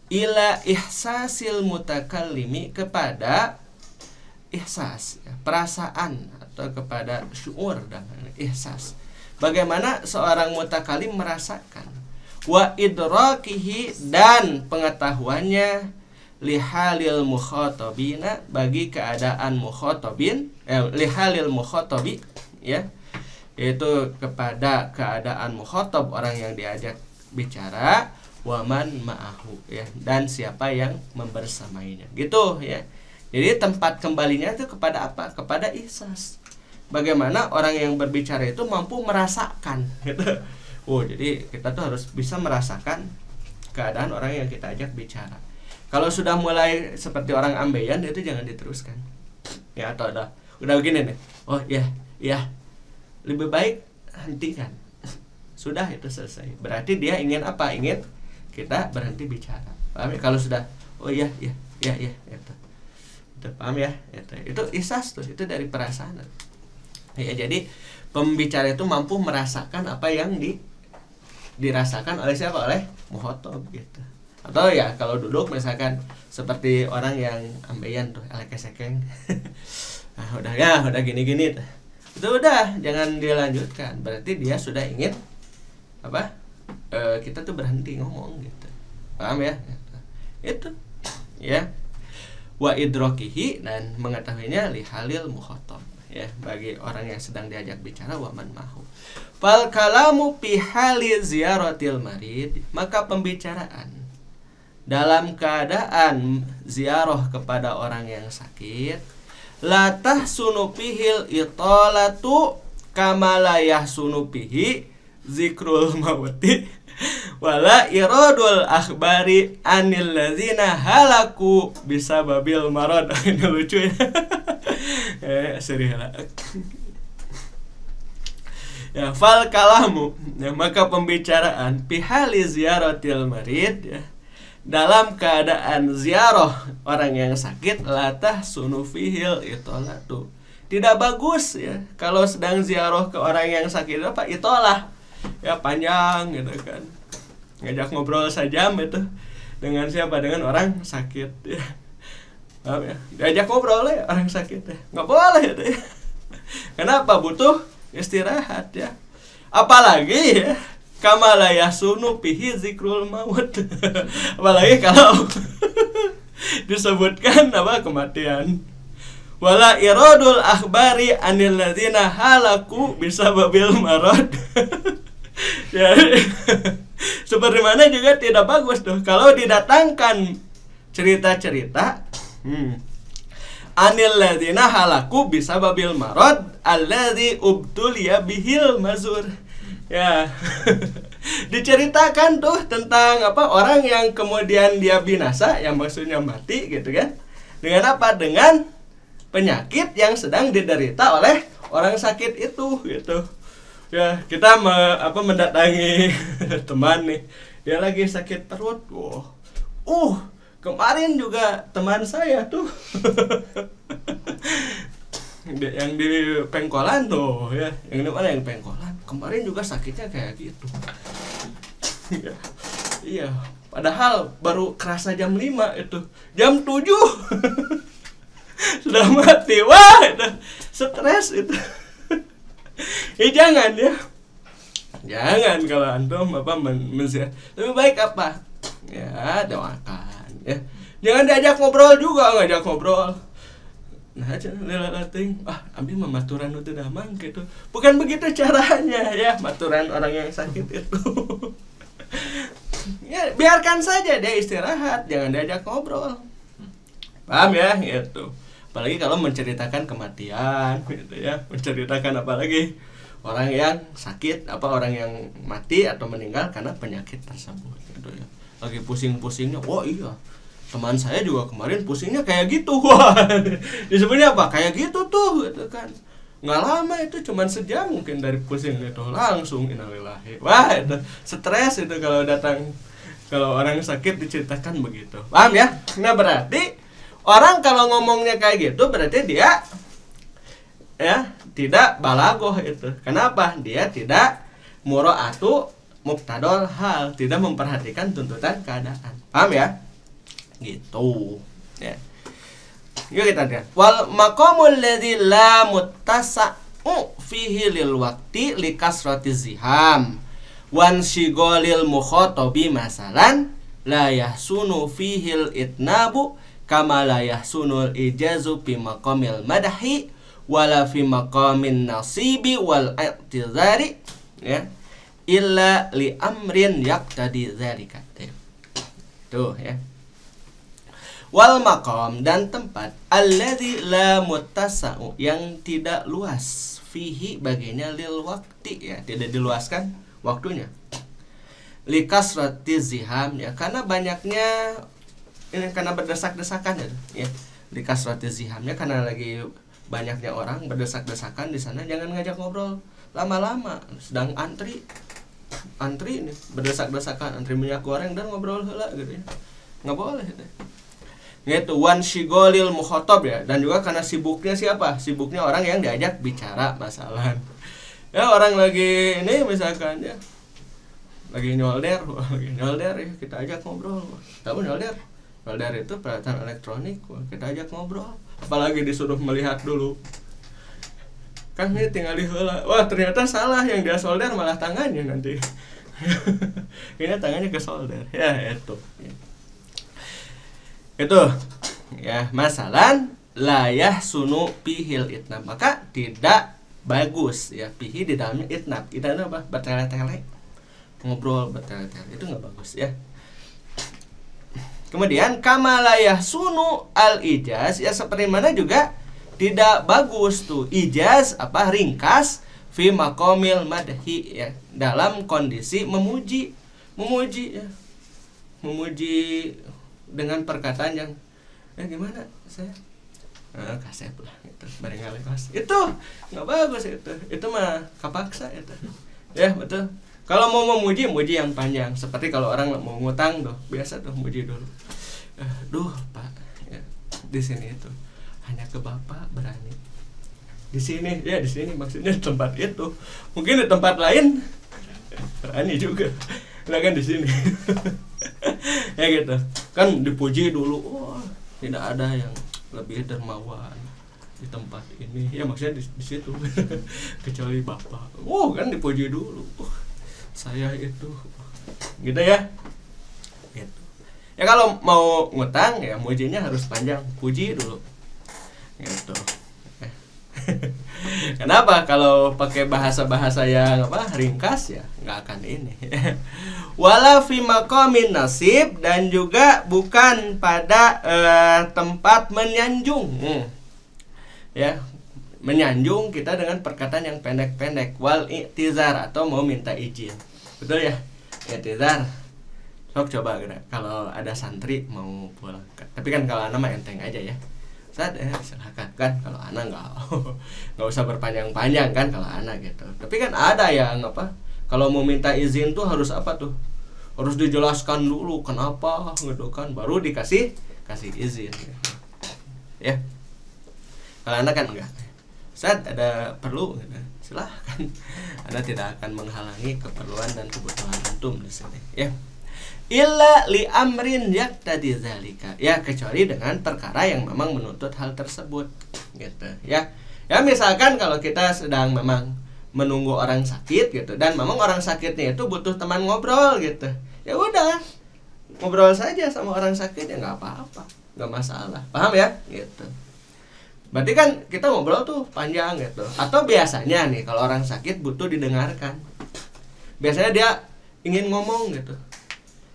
ila ihsasil mutakallimi, kepada ihsas ya, perasaan atau kepada syuur dan ihsas. Bagaimana seorang mutakallim merasakan, wa idrakihi, dan pengetahuannya lihalil mukhatabina, bagi keadaan mukhatabin, lihalil mukhatabi ya, yaitu kepada keadaan mukhatab, orang yang diajak bicara, waman ma'ahu ya, dan siapa yang membersamainya gitu ya. Jadi tempat kembalinya itu kepada apa? Kepada ihsas. Bagaimana orang yang berbicara itu mampu merasakan gitu. Jadi kita tuh harus bisa merasakan keadaan orang yang kita ajak bicara. Kalau sudah mulai seperti orang ambeien itu jangan diteruskan. Ya, atau udah begini nih. Oh iya. Lebih baik hentikan. Sudah, itu selesai. Berarti dia ingin apa? Ingin kita berhenti bicara. Paham ya? Kalau sudah iya itu. Paham ya? Itu ihsas tuh, itu dari perasaan. Ya, jadi pembicara itu mampu merasakan apa yang dirasakan oleh siapa? Oleh mukhatab gitu. Atau ya kalau duduk misalkan seperti orang yang ambeien tuh, elekesekeng. Nah, udah gini-gini tuh. Itu udah, jangan dilanjutkan. Berarti dia sudah ingin kita tuh berhenti ngomong gitu. Paham ya? Itu ya. Wa idrakihi, dan mengetahuinya lihalil mukhatab ya, bagi orang yang sedang diajak bicara, waman mahu. Fal kalamu fi hali ziyaratil marid, maka pembicaraan dalam keadaan ziarah kepada orang yang sakit, la tahsunu fihil italatu kama la yahsunu fihi zikrul mauti wala iradul akhbari anil ladzina halaku bisababil marad. Ini lucu ya. Serius. Ya, fal kalamu ya, maka pembicaraan pihali ziyaratil marid ya, dalam keadaan ziarah orang yang sakit, latah sunufihil itolatu, tidak bagus ya kalau sedang ziarah ke orang yang sakit. Apa itolah ya, panjang gitu kan, ngajak ngobrol sajam itu dengan siapa? Dengan orang sakit ya. Paham ya? Diajak ngobrol ya orang sakit ya, nggak boleh itu ya. Kenapa? Butuh istirahat ya. Apalagi ya kama la yasunu fihi zikrul maut. Apalagi kalau disebutkan kematian. Wala iradul akhbari anil ladzina halaku bisababil marad. Ya, seperti mana juga tidak bagus tuh kalau didatangkan cerita-cerita anil ladzina halaku bisababil marad alladzi ubtuliya bihil mazur. Ya. Diceritakan tuh tentang orang yang kemudian dia binasa, yang maksudnya mati gitu kan. Dengan apa? Dengan penyakit yang sedang diderita oleh orang sakit itu gitu. Ya, kita mendatangi teman nih. Dia lagi sakit perut. Kemarin juga teman saya tuh yang di Pengkolan tuh ya, yang di mana, yang Pengkolan kemarin juga sakitnya kayak gitu. Iya, padahal baru kerasa jam 5 itu, jam 7 sudah mati. Wah, itu stres itu. Jangan kalau antum lebih baik apa ya, doakan ya, jangan diajak ngobrol juga, ngajak ngobrol. Nah, lelating, ambil mematuran itu damang gitu. Bukan begitu caranya ya, maturan orang yang sakit itu. Ya, biarkan saja dia istirahat, jangan diajak ngobrol. Paham ya, gitu. Apalagi kalau menceritakan kematian gitu ya, menceritakan apalagi orang yang sakit, orang yang mati atau meninggal karena penyakit tersebut gitu ya. Lagi pusing-pusingnya, iya. Teman saya juga kemarin pusingnya kayak gitu. Wah, disebutnya apa? Kayak gitu tuh gitu kan. nggak lama itu cuman sejam mungkin dari pusing itu langsung innalillahi. Wah itu stres itu kalau datang, kalau orang sakit diceritakan begitu, paham ya? Nah berarti orang kalau ngomongnya kayak gitu berarti dia ya tidak balagoh itu. Kenapa? Dia tidak muraatu muqtadol hal, tidak memperhatikan tuntutan keadaan, paham ya? Gitu ya. Yuk kita lihat. Wal maqamul ladzi la muttasa'u fihi lil waqti li kasrati ziham wan shigolil mukhatabi masalan la yahsunu fihil itnabu kama la yahsunul ijazu fi maqamil madhi wala fi maqamin nasibi wal i'tizari ya illa li amrin yaqtadi dzalika. Tuh ya. Wal maqam dan tempat alladzi la muttasa'u yang tidak luas fihi baginya lil waqti ya, tidak diluaskan waktunya. Li kasrati ziham ya, karena banyaknya ini, karena berdesak-desakan ya. Li kasrati zihamnya karena lagi banyaknya orang berdesak-desakan di sana, jangan ngajak ngobrol lama-lama sedang antri nih berdesak-desakan, antri minyak goreng dan ngobrol heula gitu ya. Enggak boleh gitu. Gitu, wan shigolil mukhatab ya, dan juga karena sibuknya siapa? Sibuknya orang yang diajak bicara masalah. Ya orang lagi ini misalkan ya lagi nyolder ya, kita ajak ngobrol. Tahu nyolder? Nyolder itu peralatan elektronik, kita ajak ngobrol. Apalagi disuruh melihat dulu. Kan ini tinggal diheula. Wah, ternyata salah, yang dia solder malah tangannya nanti. Ini tangannya ke solder. Ya, itu. Itu ya, masalah layah sunu pihil itnab, maka tidak bagus ya pihi di dalamnya itnab. Itnab apa? Bertele-tele, ngobrol bertele-tele, itu nggak bagus ya. Kemudian kama layah sunu al ijaz ya, seperti mana juga tidak bagus tuh ijaz apa ringkas fi maqamil madhi ya, dalam kondisi memuji ya, memuji dengan perkataan yang gimana saya kasep lah gitu, bareng ngalewas itu nggak bagus, itu mah kapaksa itu ya. Betul, kalau mau memuji yang panjang, seperti kalau orang mau ngutang tuh biasa tuh muji dulu. Duh pak ya, di sini itu hanya ke bapak berani, di sini ya, di sini maksudnya tempat itu, mungkin di tempat lain berani juga, nah kan di sini ya gitu kan, dipuji dulu. Wah, tidak ada yang lebih dermawan di tempat ini ya, maksudnya di situ kecuali bapak. Kan dipuji dulu. Saya itu gitu ya, gitu ya. Kalau mau ngutang ya mujinya harus panjang, puji dulu gitu. Kenapa? Kalau pakai bahasa-bahasa yang ringkas ya nggak akan ini. Wala fi maqamin nasib, dan juga bukan pada tempat menyanjung. Ya, menyanjung kita dengan perkataan yang pendek-pendek. Wal i'tizar, atau mau minta izin. Betul ya? I'tizar. Sok coba kalau ada santri mau pulang. Tapi kan kalau anak mah enteng aja ya. Saat silakan kan, kalau anak nggak usah berpanjang-panjang kan kalau anak gitu. Tapi kan ada yang kalau mau minta izin tuh harus harus dijelaskan dulu kenapa gitu kan, baru kasih izin gitu. Ya, kalau anak kan enggak, saat ada perlu gitu, silahkan, Anda tidak akan menghalangi keperluan dan kebutuhan antum di sini ya. Illa li amrin yaqtadi dzalika ya, kecuali dengan perkara yang memang menuntut hal tersebut gitu ya. Ya misalkan kalau kita sedang memang menunggu orang sakit gitu, dan memang orang sakitnya itu butuh teman ngobrol gitu, ya udah ngobrol saja sama orang sakit ya, nggak apa-apa, nggak masalah, paham ya gitu. Berarti kan kita ngobrol tuh panjang gitu. Atau biasanya nih kalau orang sakit butuh didengarkan, biasanya dia ingin ngomong gitu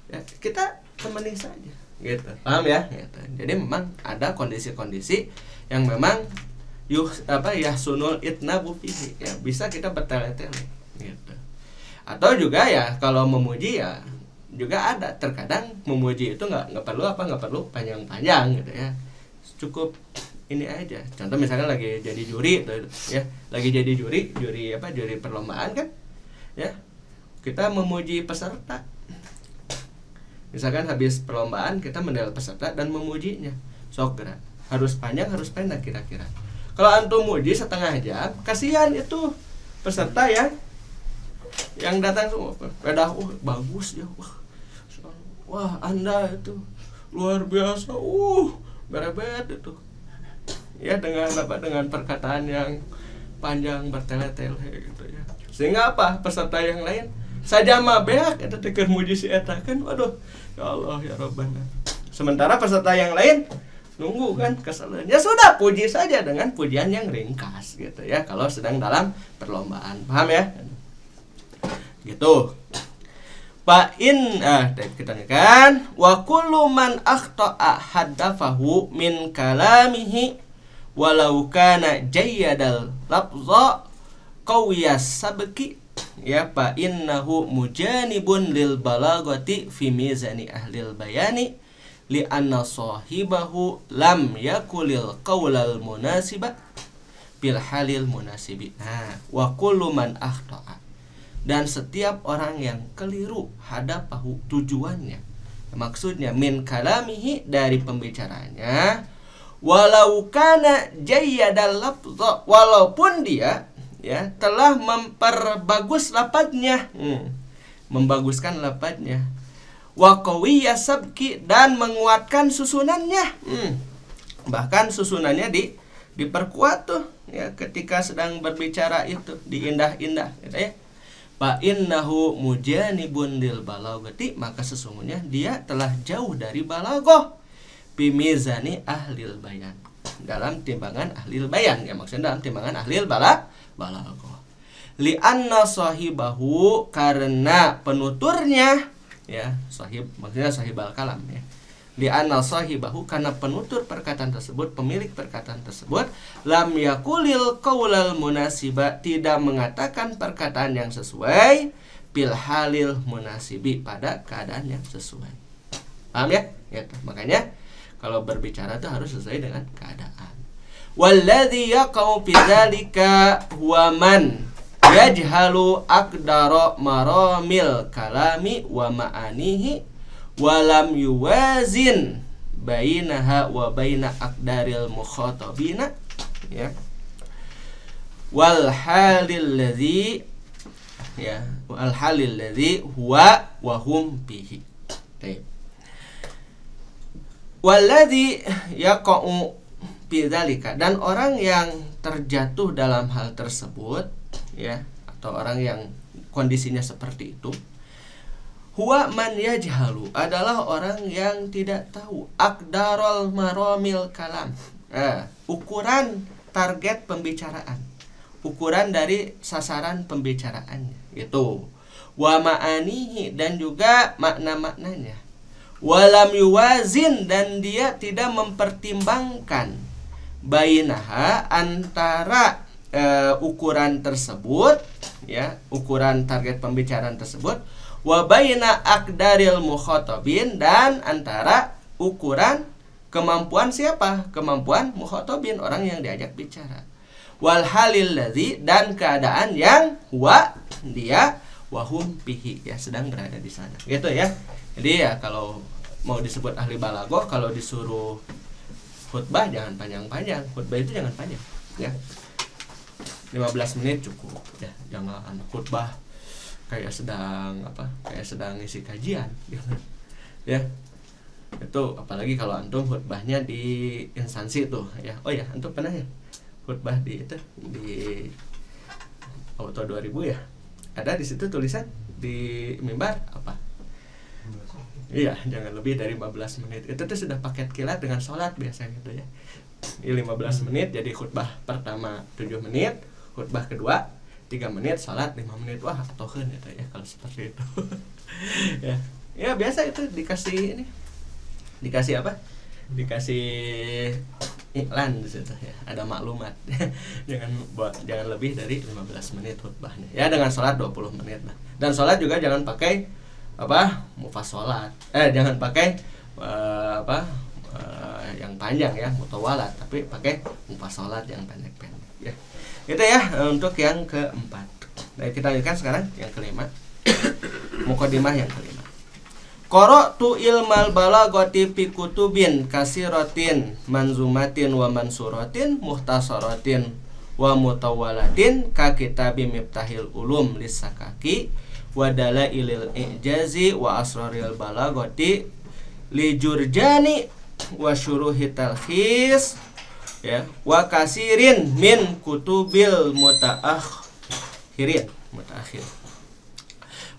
ya, kita temani saja gitu, paham ya gitu. Jadi memang ada kondisi-kondisi yang memang sunul itnabu fihi ya, bisa kita bertele-tele gitu. Atau juga ya kalau memuji ya juga ada, terkadang memuji itu nggak perlu panjang-panjang gitu ya, cukup ini aja. Contoh misalkan lagi jadi juri ya, lagi jadi juri perlombaan kan ya, kita memuji peserta. Misalkan habis perlombaan kita menilai peserta dan memujinya. Sok gerak, harus panjang harus pendek kira-kira. Kalau antum muji setengah jam, kasihan itu peserta yang datang semua pada bagus ya, wah Anda itu luar biasa, berebet itu ya, dengan perkataan yang panjang bertele-tele gitu ya, sehingga apa, peserta yang lain saja mah beak eta teh keur muji si eta kan, waduh ya Allah ya Rabbana. Sementara peserta yang lain nunggu kan kesalahan. Ya sudah, puji saja dengan pujian yang ringkas gitu ya, kalau sedang dalam perlombaan. Paham ya? Gitu. Kita kan wa kullu man akhta'a haddafahu min kalamihi walau kana jayyadal lafza qawiyas sabki ya fa innahu mujanibun lil balagati fi mizani ahlil bayani li anna sahibahu lam yakulil qawlal munasiba bil halil munasibi. Wa kullu man akhta'a, dan setiap orang yang keliru hadapahu, tujuannya maksudnya min kalamihi dari pembicaranya, walau kana jayyadal lafza, walaupun dia ya telah memperbagus lafadznya, membaguskan lafadznya, wa qawiyya sabki, dan menguatkan susunannya, bahkan susunannya diperkuat tuh ya ketika sedang berbicara itu, diindah-indah gitu ya. Fa innahu mujanibun lil balaghati, maka sesungguhnya dia telah jauh dari balaghah bimizani ahlil bayan, dalam timbangan ahlil bayan ya, maksudnya dalam timbangan ahlil balaghah. Li anna sahibahu, karena penuturnya ya, sahib maksudnya sahibal kalam ya. Li anna sahibahu, karena penutur perkataan tersebut, pemilik perkataan tersebut, lam yakulil qaulal munasiba, tidak mengatakan perkataan yang sesuai, bil halil munasibi, pada keadaan yang sesuai. Paham ya? Gitu. Makanya kalau berbicara itu harus sesuai dengan keadaan. Walladzi yaqau fi dzalika huwa man yajhalu aqdara maramil kalami wa ma'anihi wa lam yuwazin bainaha wa baina aqdaril mukhatabina ya, wal halil ladzi ya, wal halil ladzi huwa wa hum bihi. Walladzi yaqau fi dzalika, dan orang yang terjatuh dalam hal tersebut ya, atau orang yang kondisinya seperti itu, huwa man yajhalu, adalah orang yang tidak tahu aqdarul maramil kalam, ukuran target pembicaraan, ukuran dari sasaran pembicaraannya itu, wa ma'anihi, dan juga makna-maknanya, walam yuwazin, dan dia tidak mempertimbangkan, bainaha, antara ukuran tersebut ya, ukuran target pembicaraan tersebut, wa baina aqdaril mukhatabin, dan antara ukuran kemampuan siapa? Kemampuan mukhatabin, orang yang diajak bicara. Wal halil ladzi, dan keadaan yang huwa, dia, wahum bihi, ya sedang berada di sana. Gitu ya. Jadi ya kalau mau disebut ahli balaghah, kalau disuruh khutbah jangan panjang-panjang. Khutbah itu jangan panjang ya. 15 menit cukup ya. Jangan khutbah kayak sedang ngisi kajian gitu. Ya. Itu apalagi kalau antum khutbahnya di instansi tuh ya. Oh ya, antum pernah ya khutbah di Auto 2000 ya. Ada di situ tulisan di mimbar apa? Iya, jangan lebih dari 15 menit. Itu tuh sudah paket kilat dengan sholat biasanya gitu ya. Ini 15 menit, jadi khutbah pertama 7 menit, khutbah kedua 3 menit, sholat 5 menit. Wah, atokeun eta ya kalau seperti itu. Ya. Ya biasa itu dikasih ini. Dikasih apa? Dikasih iklan di situ ya. Ada maklumat. jangan lebih dari 15 menit khutbahnya. Ya dengan sholat 20 menit lah. Dan sholat juga jangan pakai mufasolat. Jangan pakai yang panjang ya, mutawalat, tapi pakai mufasalat yang pendek-pendek ya. Itu ya untuk yang keempat. Nah, kita lanjutkan sekarang yang kelima. Muqaddimah yang kelima. Qara'tu ilmal balaghati fi kutubin kasiratin manzumatin wa mansuratin muhtasaratin wa mutawwalatin ka kitabi Miftahil Ulum lis-Sakaki wa dalailil i'jazi wa asraril balaghati li Jurjani wa syuruhi talkhis ya wa kasirin min kutubil mutaakhir.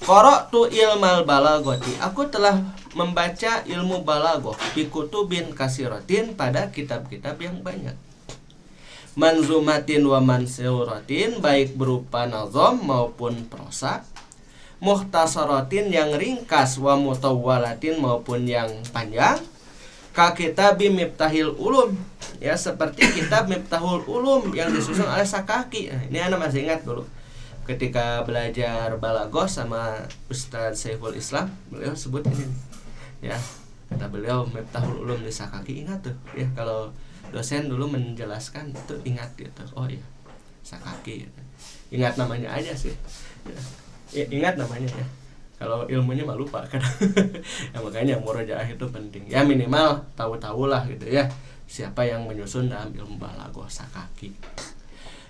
Qara'tu ilmal balaghati, aku telah membaca ilmu balaghah fi kutubin kasiratin, pada kitab-kitab yang banyak. Manzumatin wa mansuratin, baik berupa nazam maupun prosa. Muhtasaratin, yang ringkas, wa mutawwalatin, maupun yang panjang. Ka kitabi Miftahil Ulum, ya seperti kitab Miftahul Ulum yang disusun oleh Sakaki. Nah, ini Anda masih ingat dulu ketika belajar balaghah sama Ustadz Saiful Islam, beliau sebut ini ya, kata beliau Miftahul Ulum di Sakaki. Ingat tuh ya, kalau dosen dulu menjelaskan itu ingat gitu. Oh iya, Sakaki, ingat namanya aja sih ya, ingat namanya ya, kalau ilmunya mah lupa kan. Ya, makanya murojaah itu penting ya, minimal tahu-tahu lah gitu ya siapa yang menyusun dalam ilmu balaghah Sakaki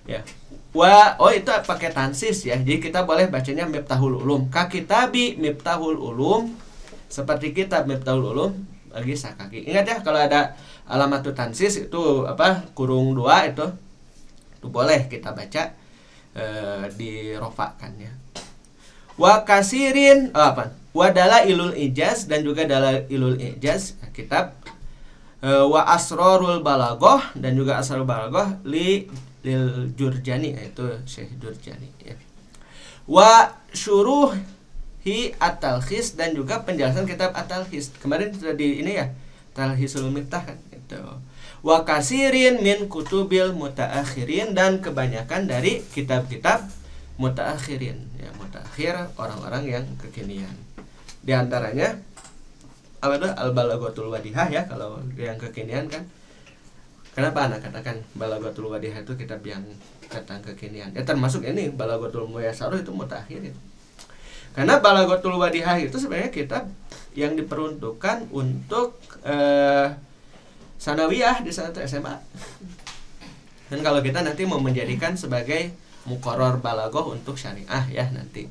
ya. Itu pakai tansis ya. Jadi kita boleh bacanya Miftahul Ulum. Ka kitabi Miftahul Ulum, seperti kitab Miftahul Ulum bagi Sakaki. Ingat ya, kalau ada alamat tansis itu kurung 2 itu boleh kita baca dirofakan ya. Wa kasirin wa dalailul ijaz, dan juga dalailul ijaz kitab wa asrarul balaghah, dan juga asrarul balaghah lil Jurjani, yaitu Syekh Jurjani ya. Wa syuruhi at-talkhis, dan juga penjelasan kitab at-talkhis. Kemarin sudah di ini ya, Talkhisul Miftah kan gitu. Wa kasirin min kutubil mutaakhirin, dan kebanyakan dari kitab-kitab mutaakhirin ya, mutaakhir orang-orang yang kekinian. Di antaranya Al-Balaghatul Wadihah ya, kalau yang kekinian kan. Kenapa anak katakan Balaghatul Wadihah itu kitab yang tentang kekinian? Ya termasuk ini Balaghatul Muyassarah itu mutaakhirin. Karena Balaghatul Wadihah itu sebenarnya kitab yang diperuntukkan untuk sanawiyah di saat SMA. Dan kalau kita nanti mau menjadikan sebagai muqarrar balaghah untuk syariah ya, nanti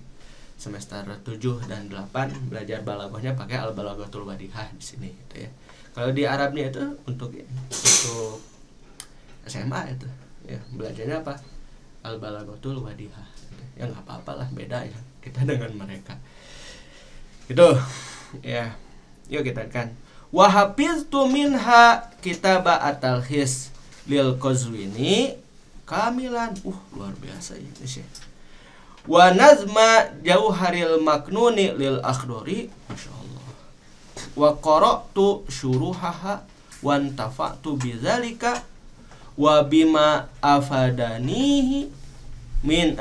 semester 7 dan 8 belajar balaghahnya pakai Al-Balaghatul Wadihah di sini gitu ya. Kalau di Arabnya itu untuk SMA itu ya, belajarnya apa? Al-Balaghatul Wadihah gitu. Ya nggak apa-apalah, beda ya kita dengan mereka itu ya. Yuk kita kan wa hafiztu minha kitaba at-talkhis lil Qazwini kamilan, luar biasa ini sih. Wa nazma Jauharil Maknuni lil Akhdari, masyaallah. Wa qara'tu syuruhaha wa antafa'tu bidzalika wa bima afadanihi min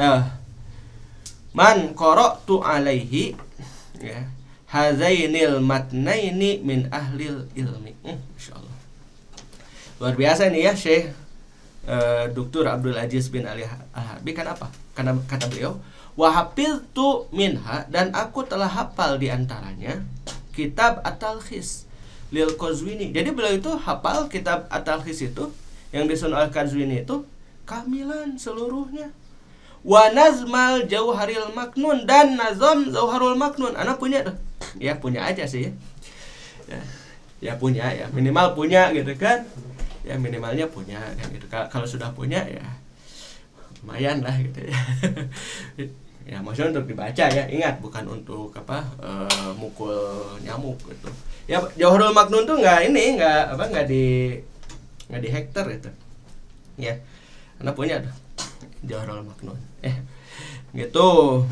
man qara'tu alaihi ya hazainil matnaini min ahlil ilmi. Masyaallah, luar biasa ini ya Syekh Dr. Abdul Aziz bin Ali Al-Harbi. Kenapa? Karena kata beliau wa hafiztu minha, dan aku telah hafal di antaranya kitab at-talkhis lil Qazwini. Jadi beliau itu hafal kitab at-talkhis itu yang disusun al-Qazwini itu kamilan seluruhnya. Wa nazmal Jauharil Maknun, dan nazam Jauharul Maknun anak punya tuh. Ya punya aja sih ya. Ya punya ya, minimal punya gitu kan. Ya minimalnya punya kan gitu. Kalau sudah punya ya lumayan lah gitu ya. Ya maksudnya untuk dibaca ya, ingat bukan untuk mukul nyamuk gitu. Ya Jauharul Maknun tuh nggak di hektar itu. Ya. Anak punya tuh Jauharul Maknun. Gitu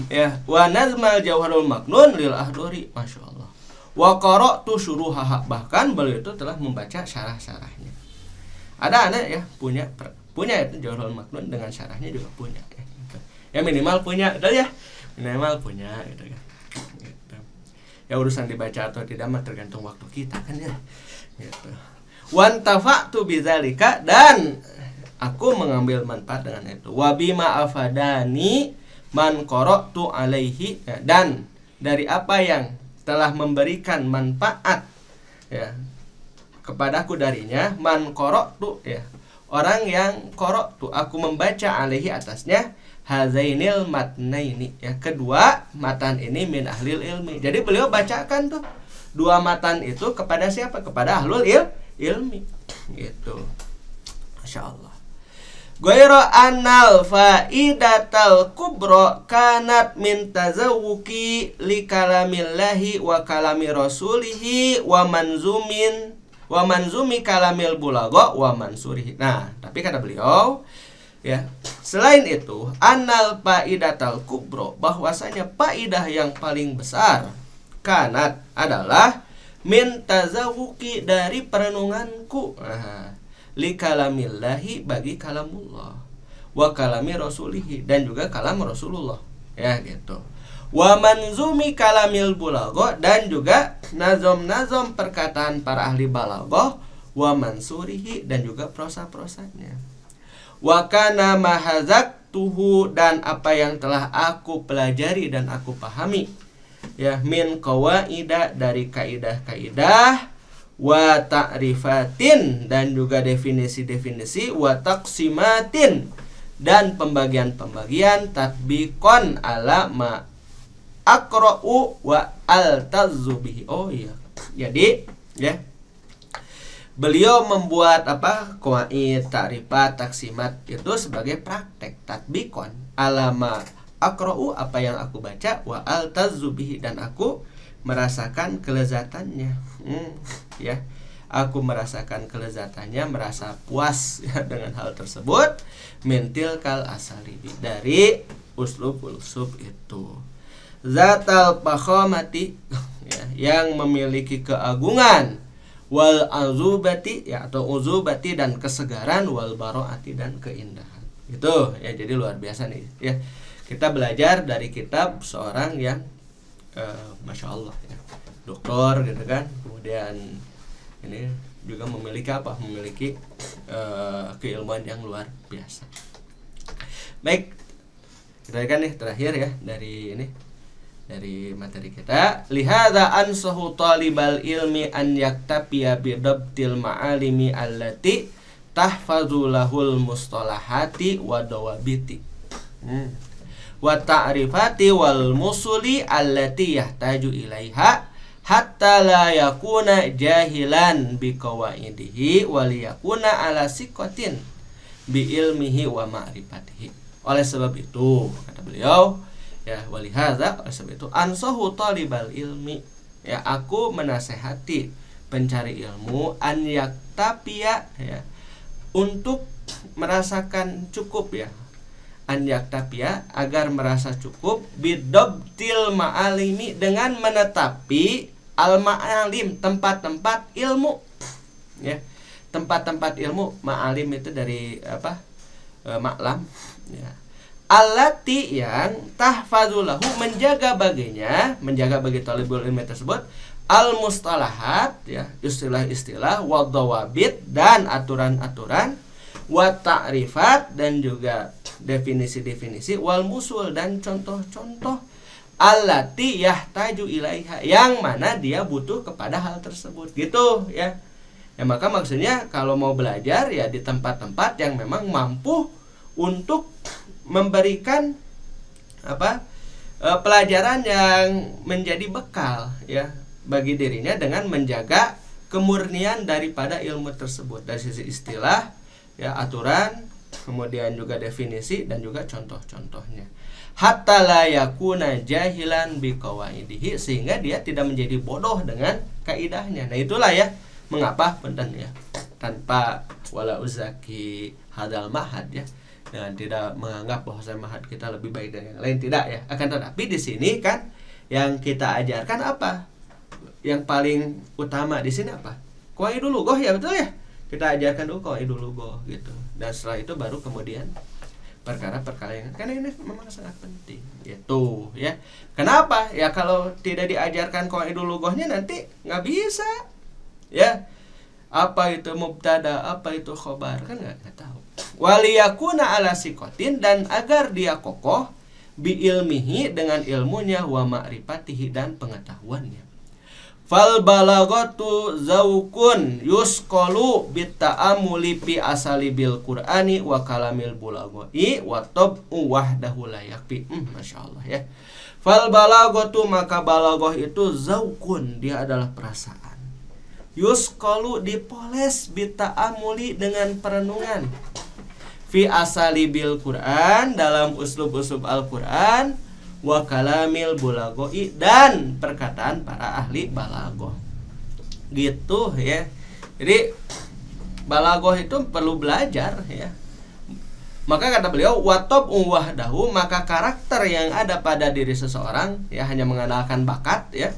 ya. Wa nazmal Jauharul Maknun lil Akhdari, masyaallah. Wa qara'tu syuruhaha, bahkan beliau itu telah membaca syarah-syarahnya. Ada anak ya punya itu Jauharul Maknun dengan syarahnya juga punya ya, gitu. Ya minimal punya itu ya, minimal punya gitu kan. Gitu. Ya urusan dibaca atau tidak mah tergantung waktu kita kan ya. Gitu. Wantafa'tu bidzalika, dan aku mengambil manfaat dengan itu. Wa bima afadani man qara'tu alaihi, ya, dan dari apa yang telah memberikan manfaat ya kepadaku darinya, man qara'tu, ya, orang yang qara'tu, aku membaca alaihi atasnya, hazainil matnaini, ya, kedua matan ini min ahlil ilmi. Jadi beliau bacakan tuh dua matan itu kepada siapa? Kepada ahlul ilmi gitu. Masya Allah. Ghaira annal faidatal kubra kanat min tazawuki li kalamillahi wa kalami rasulihi wa manzumi kalamil bulagha wa mansurihi. Nah, tapi kata beliau, ya, selain itu, annal faidatal kubra, bahwasanya faidah yang paling besar, kanat adalah min tazawuki, dari perenunganku, li kalamillahi, bagi kalamullah, wa kalami rasulihi, dan juga kalam Rasulullah, ya gitu. Wa manzumi kalamil bulagha, dan juga nazom-nazom perkataan para ahli balaghah, wa mansurihi, dan juga prosa-prosanya. Wa kana mahazaktuhu, dan apa yang telah aku pelajari dan aku pahami, ya, min qawaida, dari kaidah-kaidah, wa ta'rifatin, dan juga definisi-definisi, wa taqsimatin, dan pembagian-pembagian, tatbiqan ala ma aqra'u wa altazzubihi. Oh iya. Jadi, ya, beliau membuat apa? Qawaid, ta'rifat, taksimat itu sebagai praktek, tatbiqan ala ma aqra'u, apa yang aku baca, wa altazzubihi, dan aku merasakan kelezatannya. Ya, aku merasakan kelezatannya, merasa puas ya, dengan hal tersebut. Mintil kal asalibi, dari uslub itu. Zatal fakhamati, ya, yang memiliki keagungan, wal azubati, ya, atau uzubati, dan kesegaran, wal baroati, dan keindahan. Itu ya, jadi luar biasa nih ya. Kita belajar dari kitab seorang yang Masya Allah ya, doktor gitu kan, kemudian ini juga memiliki apa? Memiliki keilmuan yang luar biasa. Baik, kita kan nih terakhir ya dari ini, dari materi kita. Lihadza ansahu talibal ilmi an yaktafiya bidabtil ma'alimi allati tahfazu lahul mustalahati wa dawabiti wa ta'rifati wal musuli allati yahtaju ilaiha, hatta la yakuna jahilan bi qawaidihi wa liyakuna ala siqatin bi ilmihi wa ma'rifatihi. Oleh sebab itu, kata beliau, ya, walihadza, oleh sebab itu, ansahu talibal ilmi, ya, aku menasehati pencari ilmu, an yaktafiya, ya, untuk merasakan cukup, ya, an yaktafiya, agar merasa cukup, bidabtil ma'alimi, dengan menetapi al-ma'alim, tempat-tempat ilmu, ya, tempat-tempat ilmu. Ma'alim itu dari apa? Ma'lam, ya. Allati, yang tahfazulahu, menjaga baginya, menjaga bagi talibul ilmi tersebut, al-mustalahat, ya, istilah-istilah, wa dawabit, dan aturan-aturan, wa ta'rifat, dan juga definisi-definisi, wal musul, dan contoh-contoh, allati yahtaju ilaiha, yang mana dia butuh kepada hal tersebut, gitu ya. Ya, maka maksudnya kalau mau belajar ya di tempat-tempat yang memang mampu untuk memberikan apa? Pelajaran yang menjadi bekal ya bagi dirinya, dengan menjaga kemurnian daripada ilmu tersebut dari sisi istilah, ya, aturan, kemudian juga definisi, dan juga contoh-contohnya. Hatta la yakuna jahilan bi qawaidihi, sehingga dia tidak menjadi bodoh dengan kaidahnya. Nah, itulah ya mengapa punten ya, tanpa wala uzaki hadal mahad ya, dengan tidak menganggap bahwa mahad kita lebih baik dari yang lain, tidak ya. Akan tetapi di sini kan yang kita ajarkan apa? Yang paling utama di sini apa? Qawaidul lughah, ya, betul ya. Kita ajarkan dulu qawaidul lughah gitu. Dan setelah itu baru kemudian perkara-perkara yang karena ini memang sangat penting gitu ya. Kenapa? Ya kalau tidak diajarkan qawaidul lughahnya nanti nggak bisa ya. apa itu mubtada, apa itu khobar, kan nggak tahu. Waliyakuna ala sikotin, dan agar dia kokoh bi ilmihi dengan ilmunya, wa ma'rifatihi dan pengetahuannya. Fal balagatu zaukun yusqalu bitta'amuli fi asalibil qur'ani wa kalamil bulagoi wa tab'u wahdahu la yakfi. Masyaallah ya. Fal balagatu, maka balagoh itu zaukun, dia adalah perasaan. Yusqalu, dipoles, bitta'amuli dengan perenungan, fi asalibil Qur'an, dalam uslub-uslub Al-Qur'an, wa kalamil bulagoi, dan perkataan para ahli balagoh. Gitu ya. Jadi balagoh itu perlu belajar ya. Maka kata beliau, watob wahdahu, maka karakter yang ada pada diri seseorang ya hanya mengandalkan bakat ya.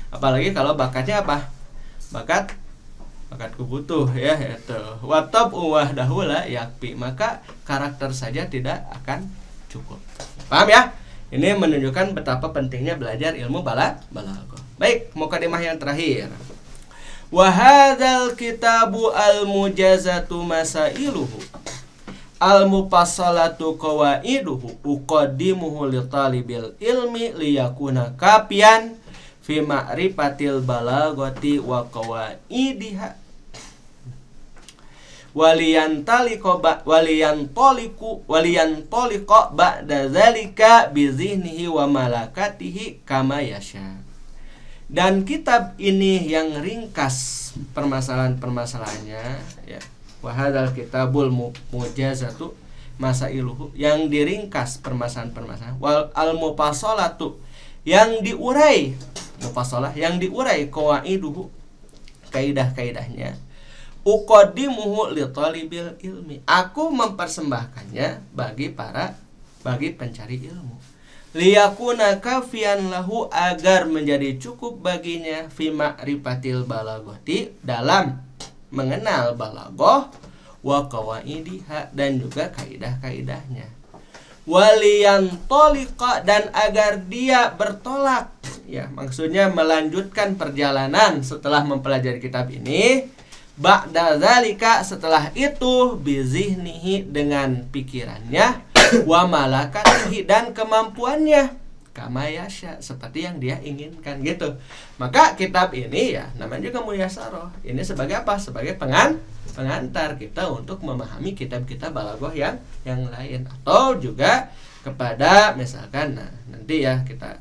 Apalagi kalau bakatnya apa? Bakat kubutuh ya, itu. Watob wahdahu la yakfi, maka karakter saja tidak akan cukup. Paham ya? Ini menunjukkan betapa pentingnya belajar ilmu balaghah. Baik, mukadimah yang terakhir. Wa hadzal kitabu al-mujazatu masailuhu al-mufassalatu qawaiduhu uqaddimuhu li talibil ilmi liyakuna kafian fi ma'rifatil balaghati wa qawaidiha waliyantaliqa ba'da zalika bi zihnihi wa malakatihi kama yasha. Dan kitab ini yang ringkas permasalahan-permasalahannya ya. Wa hadzal kitabul mujazatu masailuhu, yang diringkas permasalahan-permasalahan, wal al-mufassalatu, yang diurai, mufassalah yang diurai, qawaiduhu, kaidah-kaidahnya, uqaddimuhu li talibil ilmi, aku mempersembahkannya bagi pencari ilmu, liyakuna kafian lahu, agar menjadi cukup baginya, fi ma'rifatil balaghati, dalam mengenal balaghah, wa qawaidiha, dan juga kaidah-kaidahnya, waliyantaliqa, dan agar dia bertolak ya, maksudnya melanjutkan perjalanan setelah mempelajari kitab ini, ba'da zalika, setelah itu, bizihnihi, dengan pikirannya, wa malakatihi, dan kemampuannya, kama yasha, seperti yang dia inginkan gitu. Maka kitab ini ya namanya juga Muyasaroh. Ini sebagai apa? Sebagai pengantar kita untuk memahami kitab-kitab balaghah yang lain, atau juga kepada misalkan nanti ya kita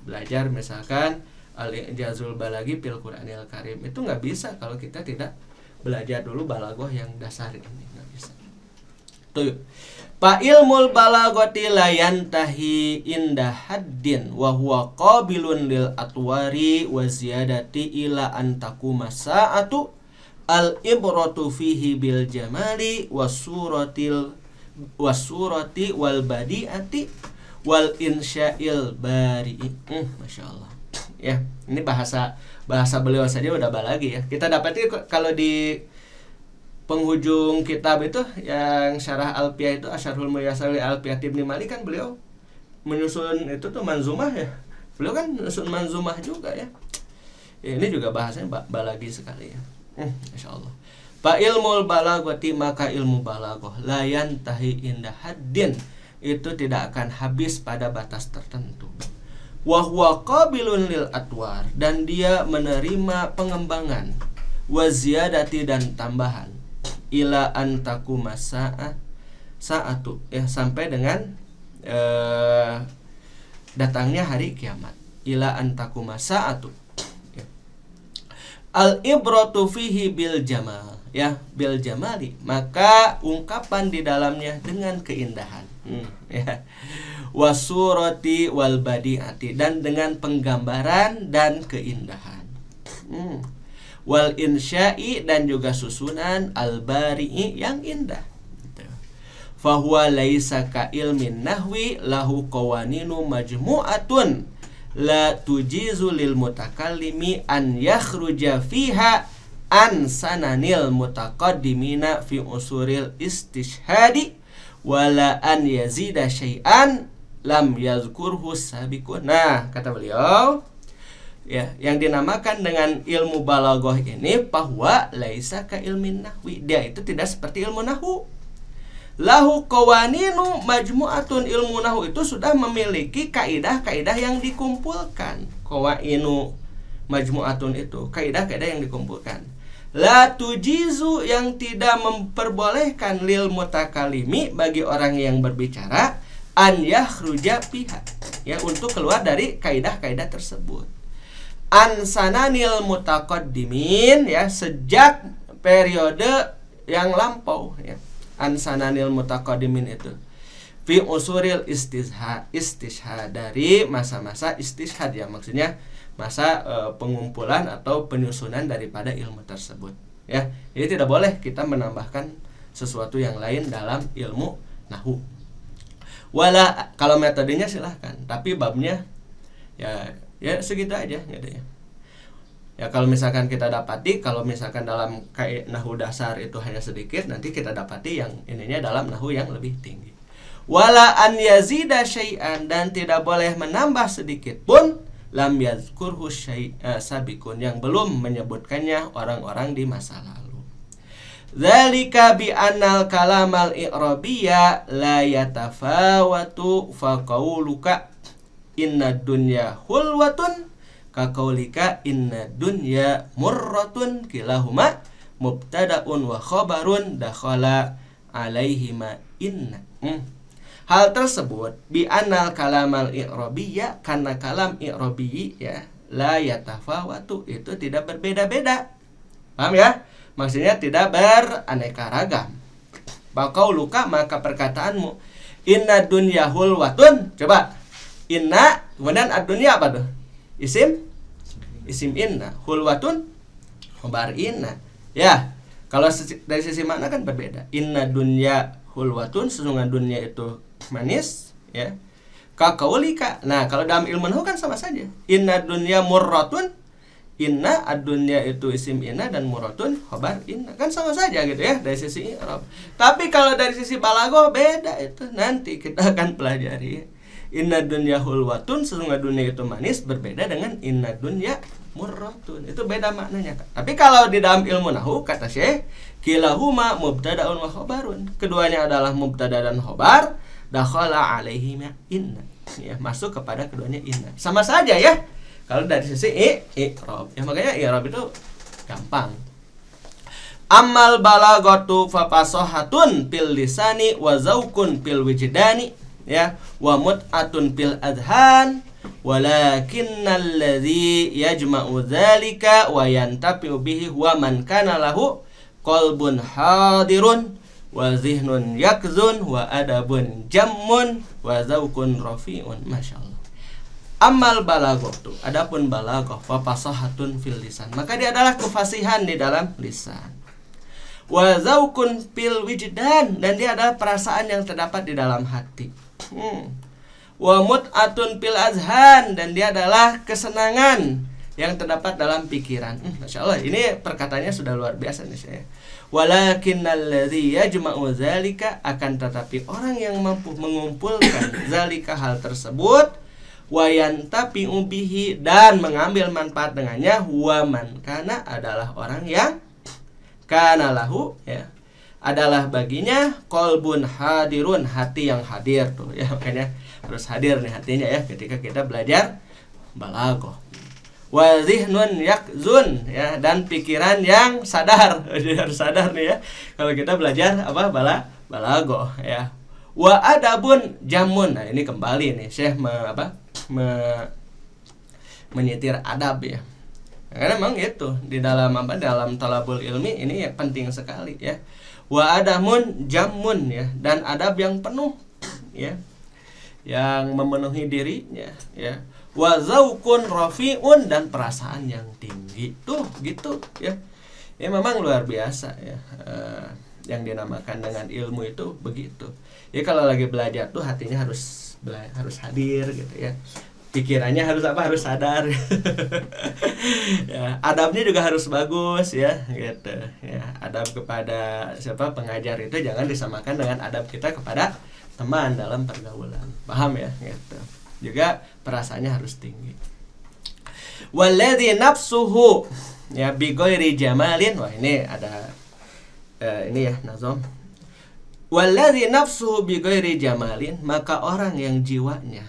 belajar misalkan Al-Ijazul Balaghi fil Qur'anil Karim. Itu nggak bisa kalau kita tidak belajar dulu balaghah yang dasar ini, nggak bisa. Tuh. Fa ilmul balaghati la yantahi inda haddin wa huwa qabilun lil atwari wa ziyadati ila an takuma sa'atu al ibratu fihi bil jamali wasurati wal badiati wal insya'il bari'i. Masyaallah. Ya, ini bahasa beliau saja udah balagi ya. Kita dapati kalau di penghujung kitab itu yang syarah Alfiyah itu, Asyarhul Muyassar li Alfiyah Ibnu Malik, kan beliau menyusun itu tuh manzumah ya. Beliau kan menyusun manzumah juga ya. Ini juga bahasanya balagi sekali ya. Insyaallah. Fa ilmul balaghati, maka ilmu balaghah, la yantahi inda haddin, itu tidak akan habis pada batas tertentu. Wa huwa qabilun lil atwar, dan dia menerima pengembangan, wa ziyadati, dan tambahan, ila antaku sa'atu ya, sampai dengan datangnya hari kiamat. Ila antaku sa'atu ya. Al ibratu fihi bil jamal ya, bil jamali, maka ungkapan di dalamnya dengan keindahan ya. Wasurati wal badiati, dan dengan penggambaran dan keindahan. Wal insya'i, dan juga susunan, al bari'i, yang indah. Fahuwa laisa ka ilmin nahwi lahu qawaninu majmu'atun la tujizu lil mutakallimi an yakhruja fiha an sananil mutaqaddimina fi usuril istishhadi wala an yazida syai'an lam yazkurhu sabiqun. Nah, kata beliau, ya yang dinamakan dengan ilmu balaghah ini bahwa laisa ka ilmin nahwi, dia itu tidak seperti ilmu nahwu. Lahu qawaninu majmu'atun, ilmu nahwu itu sudah memiliki kaidah-kaidah yang dikumpulkan. Qawainu majmu'atun itu kaidah-kaidah yang dikumpulkan. La tujizu, yang tidak memperbolehkan lil mutakalimi, bagi orang yang berbicara, an yakhruja fiha, ya untuk keluar dari kaidah-kaidah tersebut. An sananil mutaqaddimin, ya sejak periode yang lampau, ya. An sananil mutaqaddimin itu fi usuril istishhad, dari masa-masa istishhad, ya maksudnya masa pengumpulan atau penyusunan daripada ilmu tersebut, ya. Jadi tidak boleh kita menambahkan sesuatu yang lain dalam ilmu nahwu. Wala, kalau metodenya silahkan, tapi babnya ya segitu aja gitu ya. Ya kalau misalkan kita dapati, kalau misalkan dalam nahwu dasar itu hanya sedikit, nanti kita dapati yang ininya dalam nahwu yang lebih tinggi. Wala an yazida syai'an, dan tidak boleh menambah sedikit pun, lam yazkurhu sabiqun, yang belum menyebutkannya orang-orang di masa lalu. Dzalika bi annal kalamal i'rabiyya la yatafawatu fa qauluka inna dunya hulwatun ka qaulika inna dunya murratun, kilahuma mubtada'un wa khabarun dakhala alaihima inna. Hal tersebut bi annal kalamal i'rabiyya, karena kalam i'rabi, ya, la yatafawatu, itu tidak berbeda-beda. Paham ya? Maksudnya tidak beraneka ragam. Baqauluka, maka perkataanmu, inna dunya hulwatun. Coba, inna kemudian ad-dunya apa tuh? Isim inna, hulwatun khabar inna. Ya, kalau dari sisi makna kan berbeda. Inna dunya hulwatun, sesungguhnya dunia itu manis, ya. Kaqaulika. Nah, kalau dalam ilmu nahwu kan sama saja. Inna dunya murratun, inna ad-dunya itu isim inna dan murratun khabar inna, kan sama saja gitu ya dari sisi i'rab. Tapi kalau dari sisi balaghah beda itu. Nanti kita akan pelajari. Inna dunya hulwatun, sesungguhnya dunia itu manis, berbeda dengan inna dunya murratun. Itu beda maknanya. Tapi kalau di dalam ilmu nahwu kata Syekh, kilahuma mubtada'un wa khabarun. Keduanya adalah mubtada dan khabar, dakhala alaihima inna. Ya, masuk kepada keduanya inna. Sama saja ya. Kalau dari sisi i'rab. Ya makanya i'rab itu gampang. Amal balaghatu fa fasahatun fil lisani wa zaukun fil wijdani, ya, wa mut'atun fil adhan, walakinnal ladzi yajma'u dzalika wa yantafi'u bihi wa man kana lahu qalbun hadirun wa zihnun yakzun wa adabun jammun wa zaukun rafi'un. Masyaallah. Amal balaghatu, adapun balaghah, fa fasahatun fil lisan, maka dia adalah kefasihan di dalam lisan. Wa zaukun fil wijdan, dan dia adalah perasaan yang terdapat di dalam hati. Wa mut'atun fil azhan, dan dia adalah kesenangan yang terdapat dalam pikiran. Masya Allah, ini perkataannya sudah luar biasa nih saya. Walakinnal ladzi yajma'u zalika, akan tetapi orang yang mampu mengumpulkan zalika, hal tersebut, wa yantafi'u bihi, dan mengambil manfaat dengannya, wa man kana, adalah orang yang kana lahu, ya, adalah baginya qalbun hadirun, hati yang hadir tuh ya, makanya harus hadir nih hatinya ya ketika kita belajar balaghah. Wa zihnun yakzun, ya, dan pikiran yang sadar. Jadi harus sadar nih ya kalau kita belajar apa balaghah, ya. Wa adabun jamun. Nah, ini kembali nih Syekh menyitir adab ya. Karena memang itu di dalam dalam talabul ilmi ini ya, penting sekali ya. Wa adamun jamun, ya, dan adab yang penuh, ya, yang memenuhi dirinya, ya. Wa zaukun rafi'un, dan perasaan yang tinggi tuh gitu ya. Ya memang luar biasa ya. Yang dinamakan dengan ilmu itu begitu. Ya kalau lagi belajar tuh hatinya harus hadir gitu ya. Pikirannya harus harus sadar. Ya, adabnya juga harus bagus ya gitu ya. Adab kepada siapa pengajar itu jangan disamakan dengan adab kita kepada teman dalam pergaulan. Paham ya gitu. Juga perasaannya harus tinggi. Walladzi nafsuhu ya bighairi jamalin. Wah, ini ada ini ya nazam. Walladzi nafsuhu bighairi jamalin, maka orang yang jiwanya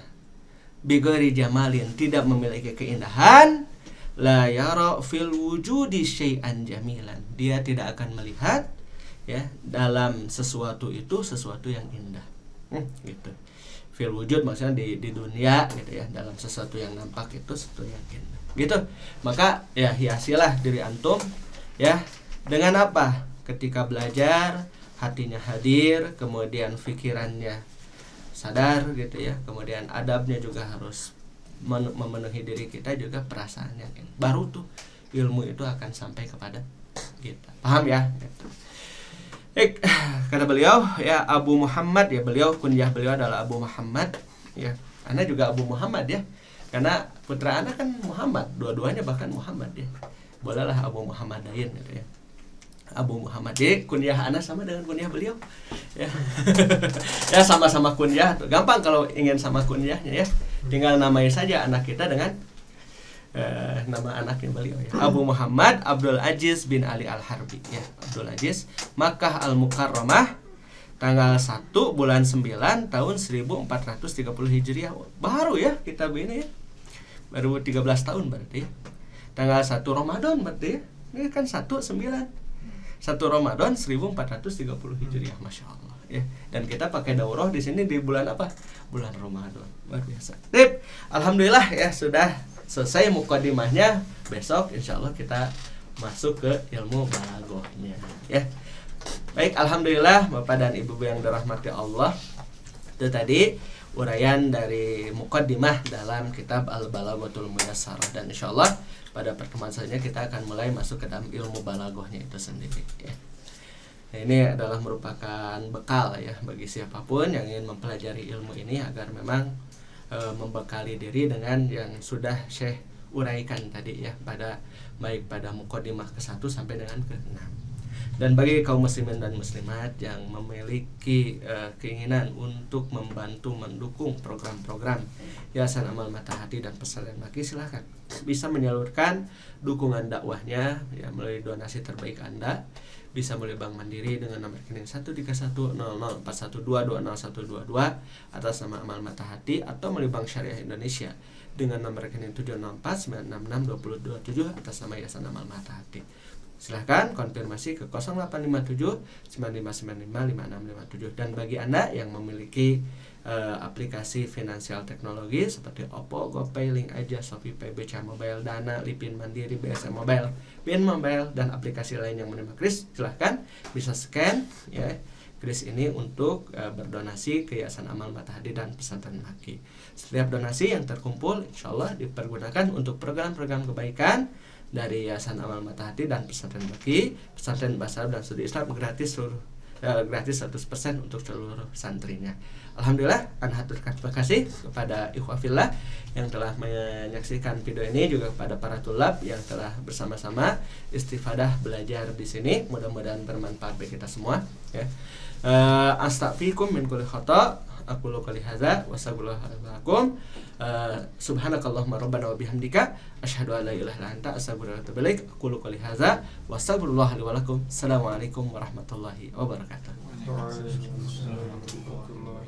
bighairi jamalin, tidak memiliki keindahan, la yara fil wujudi syai'an jamilan, dia tidak akan melihat ya dalam sesuatu itu sesuatu yang indah. Gitu. Fil wujud maksudnya di dunia gitu ya, dalam sesuatu yang nampak itu sesuatu yang indah. Gitu. Maka ya hiasilah diri antum ya dengan apa? Ketika belajar hatinya hadir, kemudian pikirannya sadar gitu ya, kemudian adabnya juga harus memenuhi diri kita, juga perasaannya baru tuh ilmu itu akan sampai kepada kita. Paham ya? Gitu. Kata beliau ya Abu Muhammad ya, beliau kunyah beliau adalah Abu Muhammad ya. Ana juga Abu Muhammad ya, karena putra ana kan Muhammad, dua-duanya bahkan Muhammad ya. Bolehlah Abu Muhammadain gitu ya. Abu Muhammad ya, kunyah ana sama dengan kunyah beliau ya. Ya sama-sama kunyah tuh. Gampang kalau ingin sama kunyahnya ya, tinggal namai saja anak kita dengan nama anaknya beliau ya. Abu Muhammad Abdul Aziz bin Ali Al-Harbi ya. Abdul Aziz, Makkah Al-Mukarramah, tanggal 1 bulan 9 tahun 1430 Hijriah. Baru ya kitab ini ya, baru 13 tahun berarti ya. Tanggal 1 Ramadan berarti ya. Ini kan 19 1 Ramadan 1430 Hijriah, Masya Allah ya. Dan kita pakai daurah di sini di bulan apa? Bulan Ramadan. Luar biasa. Tip. Alhamdulillah ya sudah selesai mukadimahnya. Besok insya Allah kita masuk ke ilmu balaghahnya ya. Baik, alhamdulillah Bapak dan Ibu yang dirahmati Allah. Itu tadi uraian dari mukadimah dalam kitab Al-Balaghatul Muyassarah, dan insya Allah pada pertemuan selanjutnya kita akan mulai masuk ke dalam ilmu balaghahnya itu sendiri ya. Nah, ini adalah merupakan bekal ya bagi siapapun yang ingin mempelajari ilmu ini, agar memang membekali diri dengan yang sudah Syekh uraikan tadi ya, baik pada mukadimah ke-1 sampai dengan ke-6. Dan bagi kaum muslimin dan muslimat yang memiliki keinginan untuk membantu mendukung program-program Yayasan Amal Mata Hati dan Pesantren Maki, silahkan bisa menyalurkan dukungan dakwahnya ya melalui donasi terbaik Anda. Bisa melalui Bank Mandiri dengan nomor rekening 1310041220122 atas nama Amal Mata Hati, atau melalui Bank Syariah Indonesia dengan nomor rekening 704966227 atas nama Yayasan Amal Mata Hati. Silahkan konfirmasi ke 0857 9595 5657. Dan bagi Anda yang memiliki aplikasi finansial teknologi seperti Oppo, GoPay, Link Aja, Shopee Pay, BCA Mobile, Dana, Lipin Mandiri, BSM Mobile, BIN Mobile, dan aplikasi lain yang menerima kris, silahkan bisa scan ya kris ini untuk berdonasi ke Yayasan Amal Mata Hati dan Pesantren Maki. Setiap donasi yang terkumpul insya Allah dipergunakan untuk program-program kebaikan dari Yayasan Amal Mata Hati dan Pesantren Maki. Pesantren Bahasa Arab dan Studi Islam gratis 100% untuk seluruh santrinya. Alhamdulillah, haturkan terima kasih kepada ikhwah fillah yang telah menyaksikan video ini, juga kepada para tulab yang telah bersama-sama istifadah belajar di sini. Mudah-mudahan bermanfaat bagi kita semua ya. Astaghfirukum min kulli khata', aqulu qouli hadza wa astaghfirullahaladzim. Subhanakallahumma rabbana wa bihamdika asyhadu an la ilaha illa anta astaghfiruka wa atubu ilaik. Aqulu qouli hadza wa astaghfirullah li wa lakum. Assalamualaikum warahmatullahi wabarakatuh. Waalaikumsalam warahmatullahi wabarakatuh.